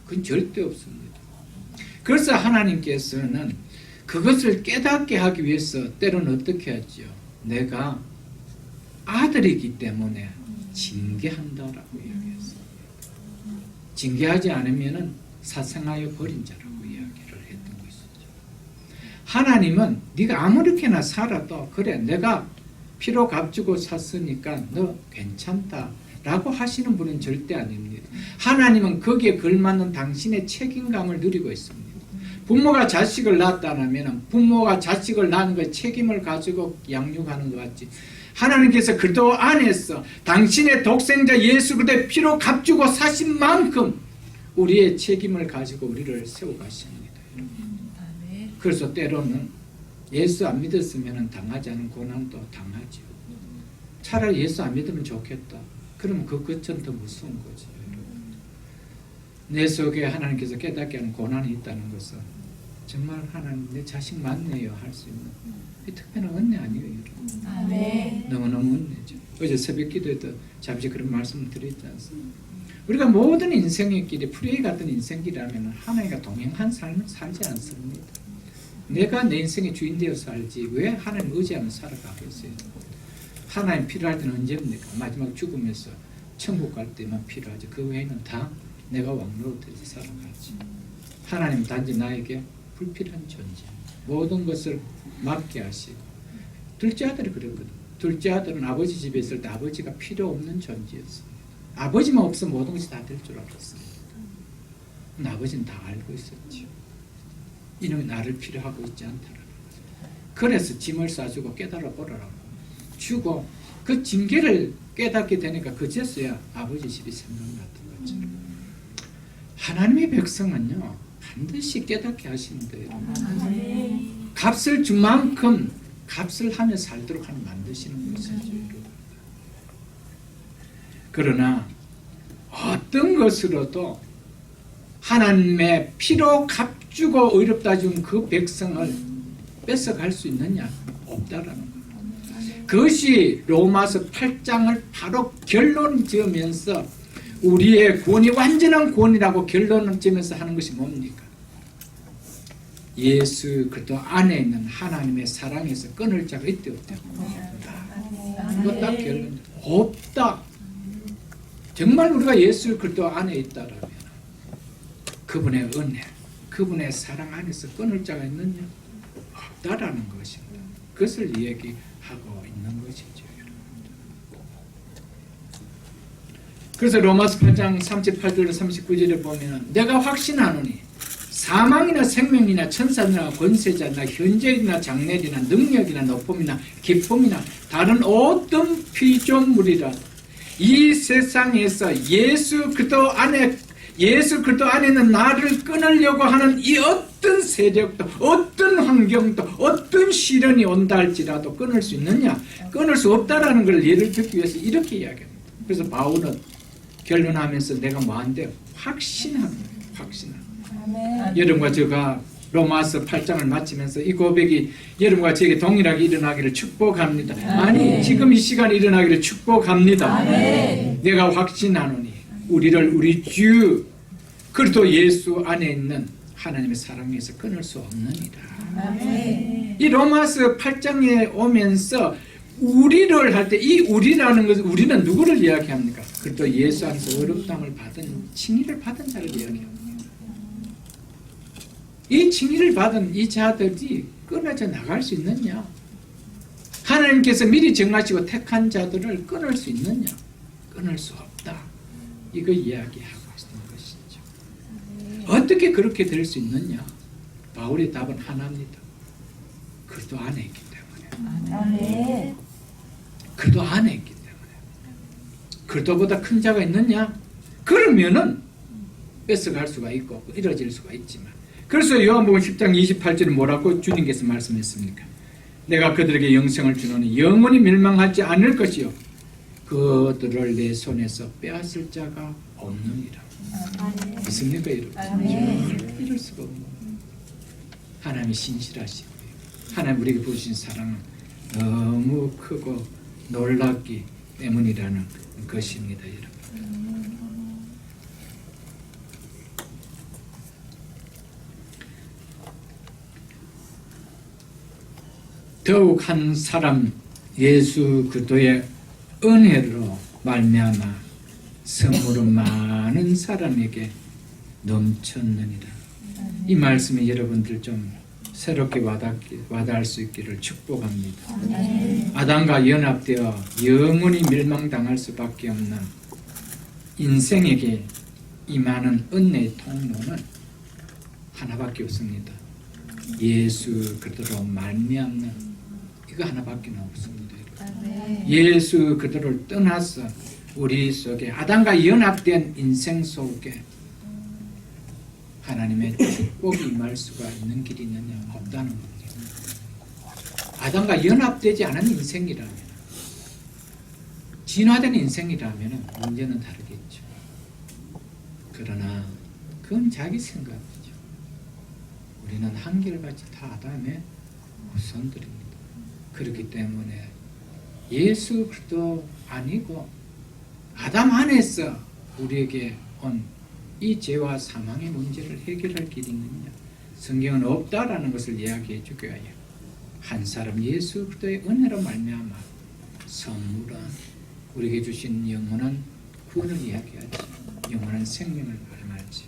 그건 절대 없습니다. 그래서 하나님께서는 그것을 깨닫게 하기 위해서 때로는 어떻게 하죠? 내가 아들이기 때문에 징계한다라고 이야기했어요. 징계하지 않으면 사생하여 버린 자라고 이야기를 했던 것이죠. 하나님은 네가 아무렇게나 살아도 그래 내가 피로 값주고 샀으니까 너 괜찮다라고 하시는 분은 절대 아닙니다. 하나님은 거기에 걸맞는 당신의 책임감을 누리고 있습니다. 부모가 자식을 낳았다면 부모가 자식을 낳은 그 책임을 가지고 양육하는 것 같지. 하나님께서 그리스도 안에서 당신의 독생자 예수 그리스도의 피로 값주고 사신 만큼 우리의 책임을 가지고 우리를 세워가십니다. 아멘. 그래서 때로는 예수 안 믿었으면 당하지 않은 고난도 당하죠. 차라리 예수 안 믿으면 좋겠다. 그러면 그 끝은 더 무서운 거죠. 내 속에 하나님께서 깨닫게 하는 고난이 있다는 것은 정말 하나님 내 자식 맞네요 할 수 있는 특별한 은혜 아니에요. 여러분. 아멘. 너무너무 은혜죠. 어제 새벽 기도에도 잠시 그런 말씀을 드렸지 않습니까? 우리가 모든 인생의 길이 프레이 같은 인생길이라면 하나님과 동행한 삶을 살지 않습니다. 내가 내 인생의 주인 되어 살지 왜 하나님 의지하며 살아가겠어요? 하나님 필요할 때는 언제입니까? 마지막 죽으면서 천국 갈 때만 필요하지. 그 외에는 다 내가 왕노릇해서 살아가지. 하나님 단지 나에게 불필요한 존재. 모든 것을 맡게 하시고. 둘째 아들이 그랬거든. 둘째 아들은 아버지 집에 있을 때 아버지가 필요 없는 존재였습니다. 아버지만 없으면 모든 것이 다 될 줄 알았습니다. 근데 아버지는 다 알고 있었죠. 이놈이 나를 필요하고 있지 않다라는 거죠. 그래서 짐을 싸주고 깨달아 보라라고 주고 그 징계를 깨닫게 되니까 그제서야 아버지 집이 생각났던 거죠. 하나님의 백성은요 반드시 깨닫게 하시는데요. 아멘. 값을 준 만큼 값을 하며 살도록 하는 만드시는 것이죠. 그러나 어떤 것으로도 하나님의 피로 값주고 의롭다 준 그 백성을 뺏어갈 수 있느냐? 없다라는 거예요. 그것이 로마서 8장을 바로 결론 지으면서 우리의 구원이 완전한 구원이라고 결론을 지으면서 하는 것이 뭡니까? 예수 그리스도 안에 있는 하나님의 사랑에서 끊을 자가 있대 없대? 없다. 이거 딱 결론. 없다. 정말 우리가 예수 그리스도 안에 있다라면 그분의 은혜, 그분의 사랑 안에서 끊을 자가 있느냐? 없다라는 것입니다. 그것을 얘기하고 있는 것이죠. 그래서 로마서 8장 38절 39절에 보면 내가 확신하노니 사망이나 생명이나 천사나 권세자나 현재이나 장래이나 능력이나 높음이나 기쁨이나 다른 어떤 피조물이라 이 세상에서 예수 그리스도 안에 있는 나를 끊으려고 하는 이 어떤 세력도 어떤 환경도 어떤 시련이 온다 할지라도 끊을 수 있느냐? 끊을 수 없다라는 걸 예를 듣기 위해서 이렇게 이야기합니다. 그래서 바울은 결론하면서 내가 뭐한대요? 확신합니다. 확신합니다. 아멘. 여러분과 제가 로마서 8장을 마치면서 이 고백이 여러분과 저에게 동일하게 일어나기를 축복합니다. 아니 지금 이 시간에 일어나기를 축복합니다. 내가 확신하노니 우리를 우리 주 그리스도 예수 안에 있는 하나님의 사랑에서 끊을 수 없느니라. 이 로마서 8장에 오면서 우리를 할 때 이 우리라는 것은 우리는 누구를 이야기합니까? 그리스도 예수 안에서 어렵다함을 받은 칭의를 받은 자를 이야기합니다. 이 칭의를 받은 이 자들이 끊어져 나갈 수 있느냐? 하나님께서 미리 정하시고 택한 자들을 끊을 수 있느냐? 끊을 수 없다. 이거 이야기하고 있는 것이죠. 어떻게 그렇게 될 수 있느냐? 바울의 답은 하나입니다. 그리스도 안에 있기 때문에. 그리스도 안에 있기 때문에. 그리스도보다 큰 자가 있느냐? 그러면은 뺏어갈 수가 있고 이뤄질 수가 있지만, 그래서 요한복음 10장 28절에 뭐라고 주님께서 말씀했습니까? 내가 그들에게 영생을 주노니 영원히 멸망하지 않을 것이요 그들을 내 손에서 빼앗을 자가 없느니라. 믿습니까 여러분? 이럴 수가 없는 하나님이 신실하시고요. 하나님 우리에게 부으신 사랑은 너무 크고 놀랍기 때문이라는 것입니다 여러분. 더욱 한 사람 예수 그리스도의 은혜로 말미암아 선물은 많은 사람에게 넘쳤느니라. 이 말씀이 여러분들 좀 새롭게 와닿을 수 있기를 축복합니다. 아담과 연합되어 영원히 멸망당할 수밖에 없는 인생에게 임하는 은혜의 통로는 하나밖에 없습니다. 예수 그리스도로 말미암는 이거 하나밖에 없습니다. 예수 그리스도를 떠나서 우리 속에 아담과 연합된 인생 속에 하나님의 축복이 임할 수가 있는 길이 있느냐? 없다는 거죠. 아담과 연합되지 않은 인생이라면, 진화된 인생이라면 문제는 다르겠죠. 그러나 그건 자기 생각이죠. 우리는 한결같이 다 아담의 후손들입니다. 그렇기 때문에 예수 그리스도 아니고 아담 안에서 우리에게 온 이 죄와 사망의 문제를 해결할 길이 있느냐? 성경은 없다라는 것을 이야기해 주기 위하여 한 사람 예수 그리스도의 은혜로 말미암아 선물은 우리에게 주신 영원한 구원을 이야기하지, 영원한 생명을 말하지.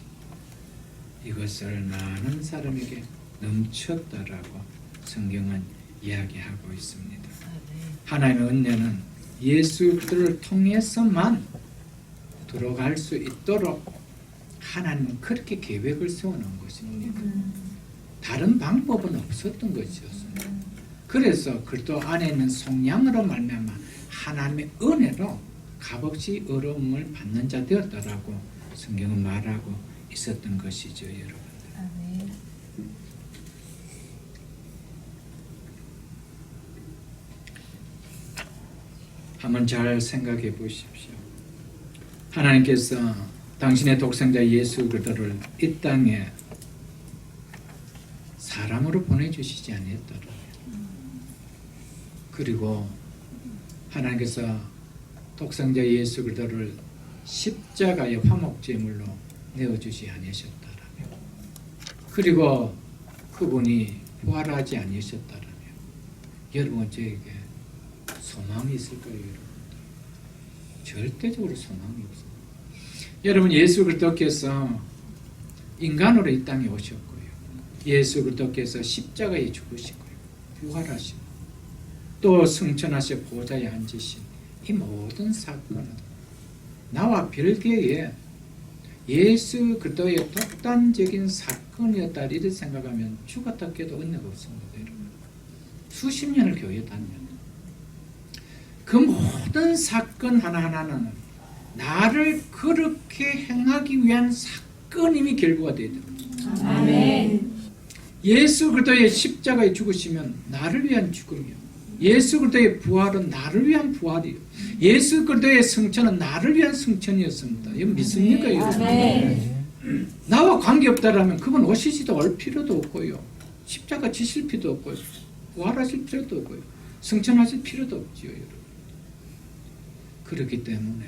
이것을 많은 사람에게 넘쳤다라고 성경은 이야기하고 있습니다. 하나님의 은혜는 예수 그리스도를 통해서만 들어갈 수 있도록 하나님은 그렇게 계획을 세워놓은 것입니다. 다른 방법은 없었던 것이었습니다. 그래서 그리스도 안에 있는 속량으로 말미암아 하나님의 은혜로 값없이 어려움을 받는 자 되었다라고 성경은 말하고 있었던 것이죠, 여러분들. 한번 잘 생각해 보십시오. 하나님께서 당신의 독생자 예수 그리스도를 이 땅에 사람으로 보내주시지 아니했더라고요. 그리고 하나님께서 독생자 예수 그리스도를 십자가의 화목제물로 내어주지 아니하셨다라며, 그리고 그분이 부활하지 아니하셨다라며, 여러분 저에게 소망이 있을까요? 여러분? 절대적으로 소망이 없습니다. 여러분 예수 그리스도께서 인간으로 이 땅에 오셨고요. 예수 그리스도께서 십자가에 죽으시고요. 부활하시고 또 승천하셔 보좌에 앉으신 이 모든 사건은 나와 별개의 예수 그리스도의 독단적인 사건이었다 이렇게 생각하면 죽었다 깨도 은혜가 없습니다. 여러분. 수십 년을 교회에 다니면 그 모든 사건 하나하나는 나를 그렇게 행하기 위한 사건임이 결부가 되어야 됩니다. 아멘. 예수 그리스도의 십자가에 죽으시면 나를 위한 죽음이요, 예수 그리스도의 부활은 나를 위한 부활이요, 예수 그리스도의 승천은 나를 위한 승천이었습니다. 이거 믿습니까? 여러분? 나와 관계없다라면 그분 오시지도 올 필요도 없고요. 십자가 지실 필요도 없고요. 부활하실 필요도 없고요. 승천하실 필요도 없지요, 여러분. 그렇기 때문에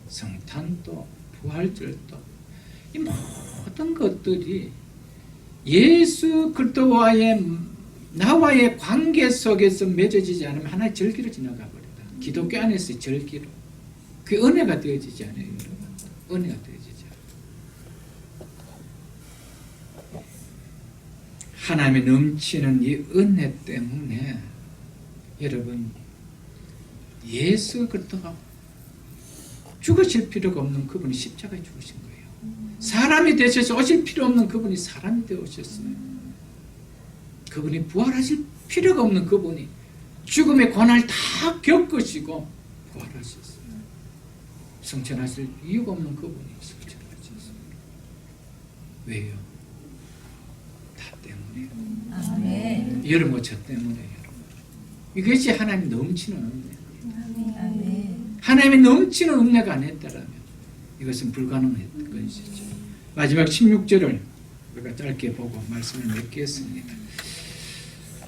성탄도 부활절도 이 모든 것들이 예수 그리스도와의 나와의 관계 속에서 맺어지지 않으면 하나의 절기로 지나가 버린다. 기독교 안에서의 절기로. 그 은혜가 되어지지 않아요, 여러분. 은혜가 되어지지 않아요. 하나님의 넘치는 이 은혜 때문에 여러분, 예수 그리스도가 죽으실 필요가 없는 그분이 십자가에 죽으신 거예요. 사람이 되셔서 오실 필요 없는 그분이 사람이 되어 오셨어요. 그분이 부활하실 필요가 없는 그분이 죽음의 고난을 다 겪으시고 부활하셨어요. 승천하실 이유가 없는 그분이 승천하셨어요. 왜요? 다 때문에. 아멘. 여러분, 저 때문에 여러분. 이것이 하나님 넘치는 은혜. 아멘. 하나님의 넘치는 은혜가 아니었다면 이것은 불가능했던 것이죠. 마지막 16절을 우리가 짧게 보고 말씀을 맺겠습니다.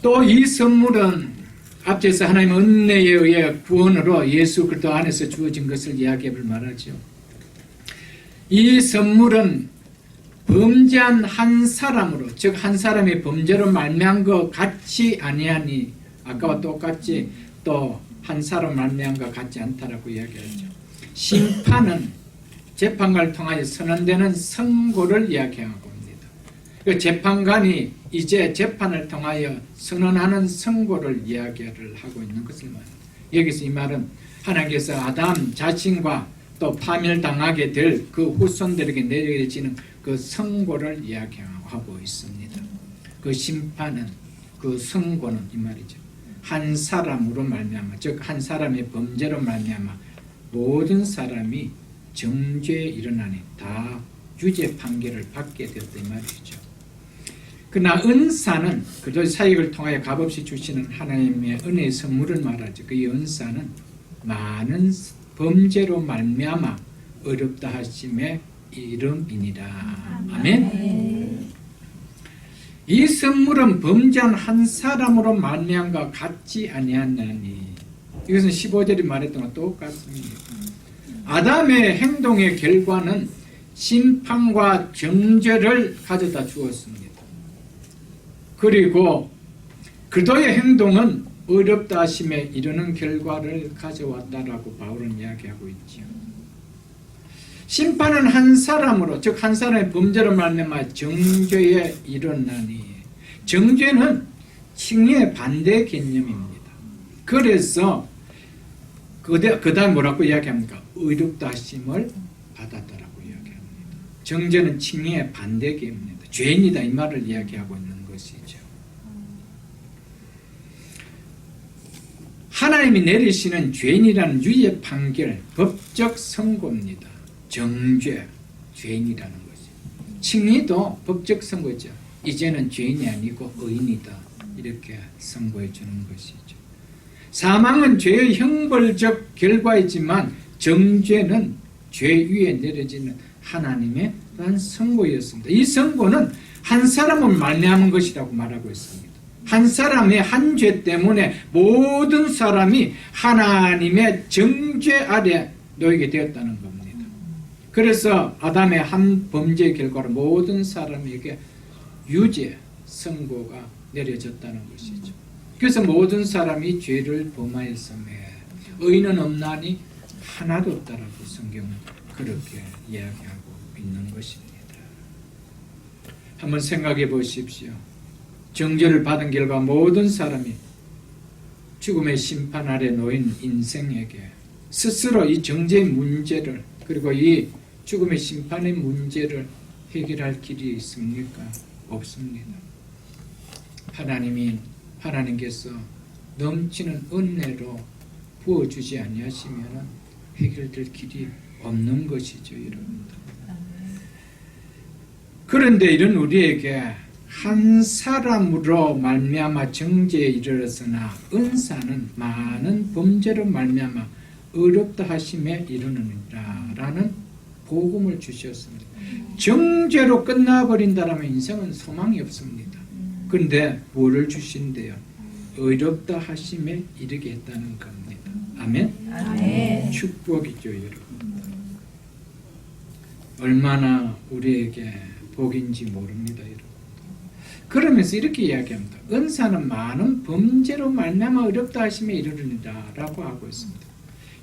또 이 선물은 앞에서 하나님의 은혜에 의해 구원으로 예수 그리스도 안에서 주어진 것을 이야기해 말하죠. 이 선물은 범죄한 한 사람으로, 즉 한 사람이 범죄로 말미암은 것 같지 아니하니, 아까와 똑같이 또 한 사람 말미암은 것 같지 않다라고 이야기하죠. 심판은 재판관을 통하여 선언되는 선고를 이야기하고 있습니다. 그 재판관이 이제 재판을 통하여 선언하는 선고를 이야기를 하고 있는 것을 말합니다. 여기서 이 말은 하나님께서 아담 자신과 또 파멸당하게 될 그 후손들에게 내려지는 그 선고를 이야기하고 있습니다. 그 심판은, 그 선고는 이 말이죠. 한 사람으로 말미암아, 즉 한 사람의 범죄로 말미암아 모든 사람이 정죄에 일어나니 다 유죄 판결을 받게 되었다 이 말이죠. 그러나 은사는 그저 사역을 통하여 값없이 주시는 하나님의 은혜의 선물을 말하죠. 그 은사는 많은 범죄로 말미암아 어렵다 하심의 이름이니라. 아멘. 이 선물은 범죄한 한 사람으로 말미암과 같지 아니하나니, 이것은 15절이 말했던 것과 똑같습니다. 아담의 행동의 결과는 심판과 정죄를 가져다 주었습니다. 그리고 그도의 행동은 어렵다 하심에 이르는 결과를 가져왔다라고 바울은 이야기하고 있죠. 심판은 한 사람으로, 즉 한 사람의 범죄로 말미암아 정죄에 일어나니, 정죄는 칭의의 반대 개념입니다. 그래서 그 다음 뭐라고 이야기합니까? 의롭다 하심을 받았다라고 이야기합니다. 정죄는 칭의의 반대 개념입니다. 죄인이다 이 말을 이야기하고 있는 것이죠. 하나님이 내리시는 죄인이라는 유죄 판결, 법적 선고입니다. 정죄, 죄인이라는 거죠. 칭의도 법적 선고죠. 이제는 죄인이 아니고 의인이다, 이렇게 선고해 주는 것이죠. 사망은 죄의 형벌적 결과이지만 정죄는 죄 위에 내려지는 하나님의 선고였습니다. 이 선고는 한 사람은 말미암은 것이라고 말하고 있습니다. 한 사람의 한 죄 때문에 모든 사람이 하나님의 정죄 아래 놓이게 되었다는 겁니다. 그래서 아담의 한 범죄의 결과로 모든 사람에게 유죄 선고가 내려졌다는 것이죠. 그래서 모든 사람이 죄를 범하였음에 의인은 없나니 하나도 없다라고 성경은 그렇게 이야기하고 있는 것입니다. 한번 생각해 보십시오. 정죄를 받은 결과 모든 사람이 죽음의 심판 아래 놓인 인생에게 스스로 이 정죄의 문제를, 그리고 이 죽음의 심판의 문제를 해결할 길이 있습니까? 없습니다. 하나님께서 넘치는 은혜로 부어주지 아니하시면 해결될 길이 없는 것이죠, 여러분들. 그런데 이런 우리에게 한 사람으로 말미암아 정죄에 이르렀으나 은사는 많은 범죄로 말미암아 어렵다 하심에 이르느니라 라는 복음을 주셨습니다. 정죄로 끝나버린다면 인생은 소망이 없습니다. 그런데 뭐를 주신대요? 의롭다 하심에 이르게 했다는 겁니다. 아멘? 아멘. 축복이죠, 여러분. 얼마나 우리에게 복인지 모릅니다, 여러분. 그러면서 이렇게 이야기합니다. 은사는 많은 범죄로 말미암아 어렵다 하심에 이르느니라 라고 하고 있습니다.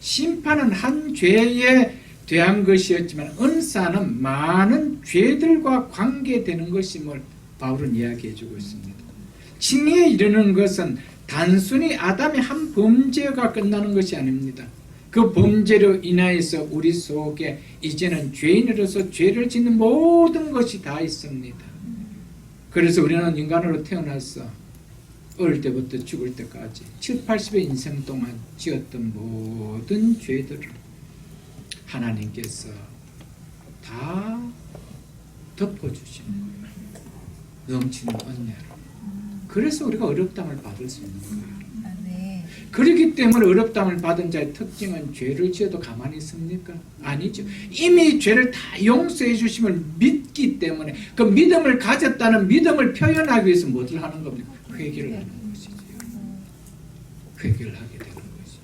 심판은 한 죄에 대한 것이었지만 은사는 많은 죄들과 관계되는 것임을 바울은 이야기해 주고 있습니다. 칭의에 이르는 것은 단순히 아담의 한 범죄가 끝나는 것이 아닙니다. 그 범죄로 인하여서 우리 속에 이제는 죄인으로서 죄를 짓는 모든 것이 다 있습니다. 그래서 우리는 인간으로 태어나서 어릴 때부터 죽을 때까지 7, 80의 인생 동안 지었던 모든 죄들을 하나님께서 다 덮어주시는 거예요. 넘치는 은혜로. 그래서 우리가 어렵담을 받을 수 있는 거예요. 그렇기 때문에 어렵담을 받은 자의 특징은 죄를 지어도 가만히 있습니까? 아니죠. 이미 죄를 다 용서해 주심을 믿기 때문에 그 믿음을 가졌다는 믿음을 표현하기 위해서 뭐를 하는 겁니까? 회개를 하는 것이죠. 회개를 하게 되는 것이죠.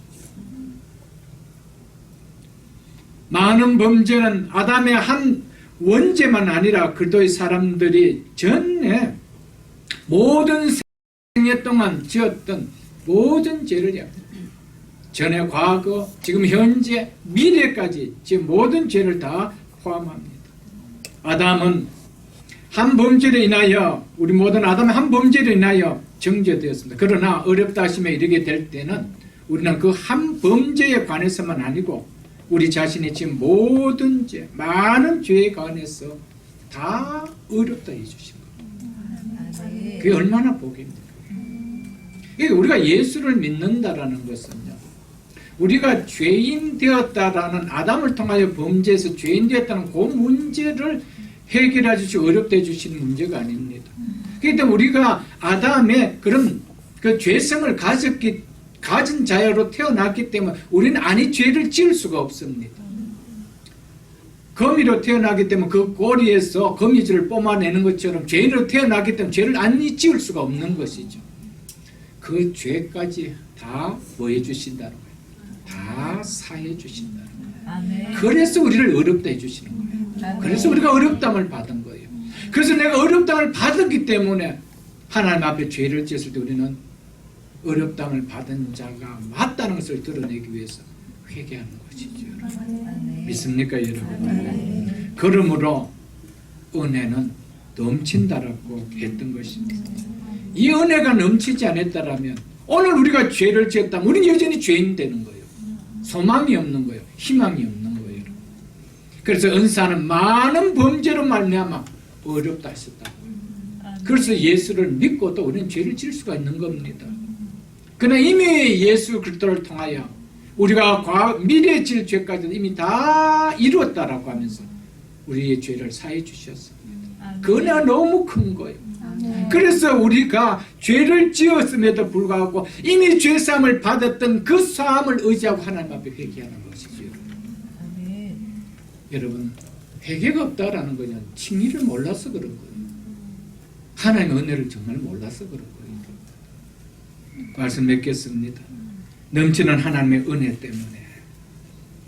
많은 범죄는 아담의 한 원죄만 아니라 그리스도의 사람들이 전에 모든 생애 동안 지었던 모든 죄를 전에 과거, 지금 현재, 미래까지 지금 모든 죄를 다 포함합니다. 아담은 한 범죄로 인하여 우리 모든 아담의 한 범죄로 인하여 정죄되었습니다. 그러나 어렵다 하심에 이르게 될 때는 우리는 그 한 범죄에 관해서만 아니고 우리 자신이 지금 모든 죄, 많은 죄에 관해서 다 어렵다 해주신 겁니다. 그게 얼마나 복입니까? 우리가 예수를 믿는다라는 것은요, 우리가 죄인 되었다라는 아담을 통하여 범죄에서 죄인 되었다는 그 문제를 해결해 주시고 어렵게 해주시는 문제가 아닙니다. 그렇기 때문에 우리가 아담의 그런 그 죄성을 가진 자여로 태어났기 때문에 우리는 아니 죄를 지을 수가 없습니다. 거미로 태어나기 때문에 그 꼬리에서 거미줄을 뽑아내는 것처럼 죄인으로 태어나기 때문에 죄를 아니 지을 수가 없는 것이죠. 그 죄까지 다 뭐 해주신다는 거예요. 다 사해 주신다는 거예요. 그래서 우리를 어렵다 해주시는 거예요. 그래서 우리가 어렵담을 받은 거예요. 그래서 내가 어렵담을 받았기 때문에 하나님 앞에 죄를 지었을 때 우리는 어렵담을 받은 자가 맞다는 것을 드러내기 위해서 회개하는 것이죠. 믿습니까, 여러분? 그러므로 은혜는 넘친다라고 했던 것입니다. 이 은혜가 넘치지 않았다면 오늘 우리가 죄를 지었다면 우리는 여전히 죄인 되는 거예요. 소망이 없는 거예요. 희망이 없는 거예요. 그래서 은사는 많은 범죄로 말미암아 어렵다 하셨다고요. 그래서 예수를 믿고 또 우리는 죄를 지을 수가 있는 겁니다. 그러나 이미 예수 그리스도를 통하여 우리가 미래에 질 죄까지도 이미 다 이루었다라고 하면서 우리의 죄를 사해 주셨습니다. 그 은혜가 너무 큰 거예요. 그래서 우리가 죄를 지었음에도 불구하고 이미 죄사함을 받았던 그 사함을 의지하고 하나님 앞에 회개하는 것이죠. 여러분, 회개가 없다라는 것은 칭의를 몰라서 그런 거예요. 하나님의 은혜를 정말 몰라서 그런 거예요. 말씀 맺겠습니다. 넘치는 하나님의 은혜 때문에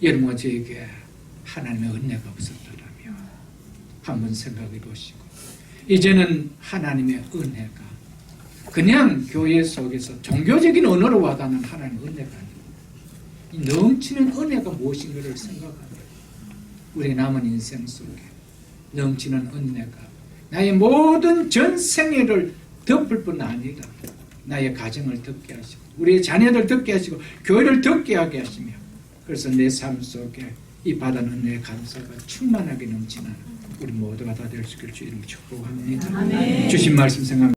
여러분과 저에게 하나님의 은혜가 없었다라면 한번 생각해 보시고, 이제는 하나님의 은혜가 그냥 교회 속에서 종교적인 언어로 와닿는 하나님의 은혜가 아니고 이 넘치는 은혜가 무엇인가를 생각하면 우리 남은 인생 속에 넘치는 은혜가 나의 모든 전생애를 덮을 뿐 아니라 나의 가정을 덮게 하시고 우리의 자녀들 덮게 하시고 교회를 덮게 하게 하시며, 그래서 내 삶 속에 이 받은 은혜의 감사가 충만하게 넘치는 우리 모두가 다 될 수 있길 주 이름으로 축복합니다. 아멘. 주신 말씀 생각합니다.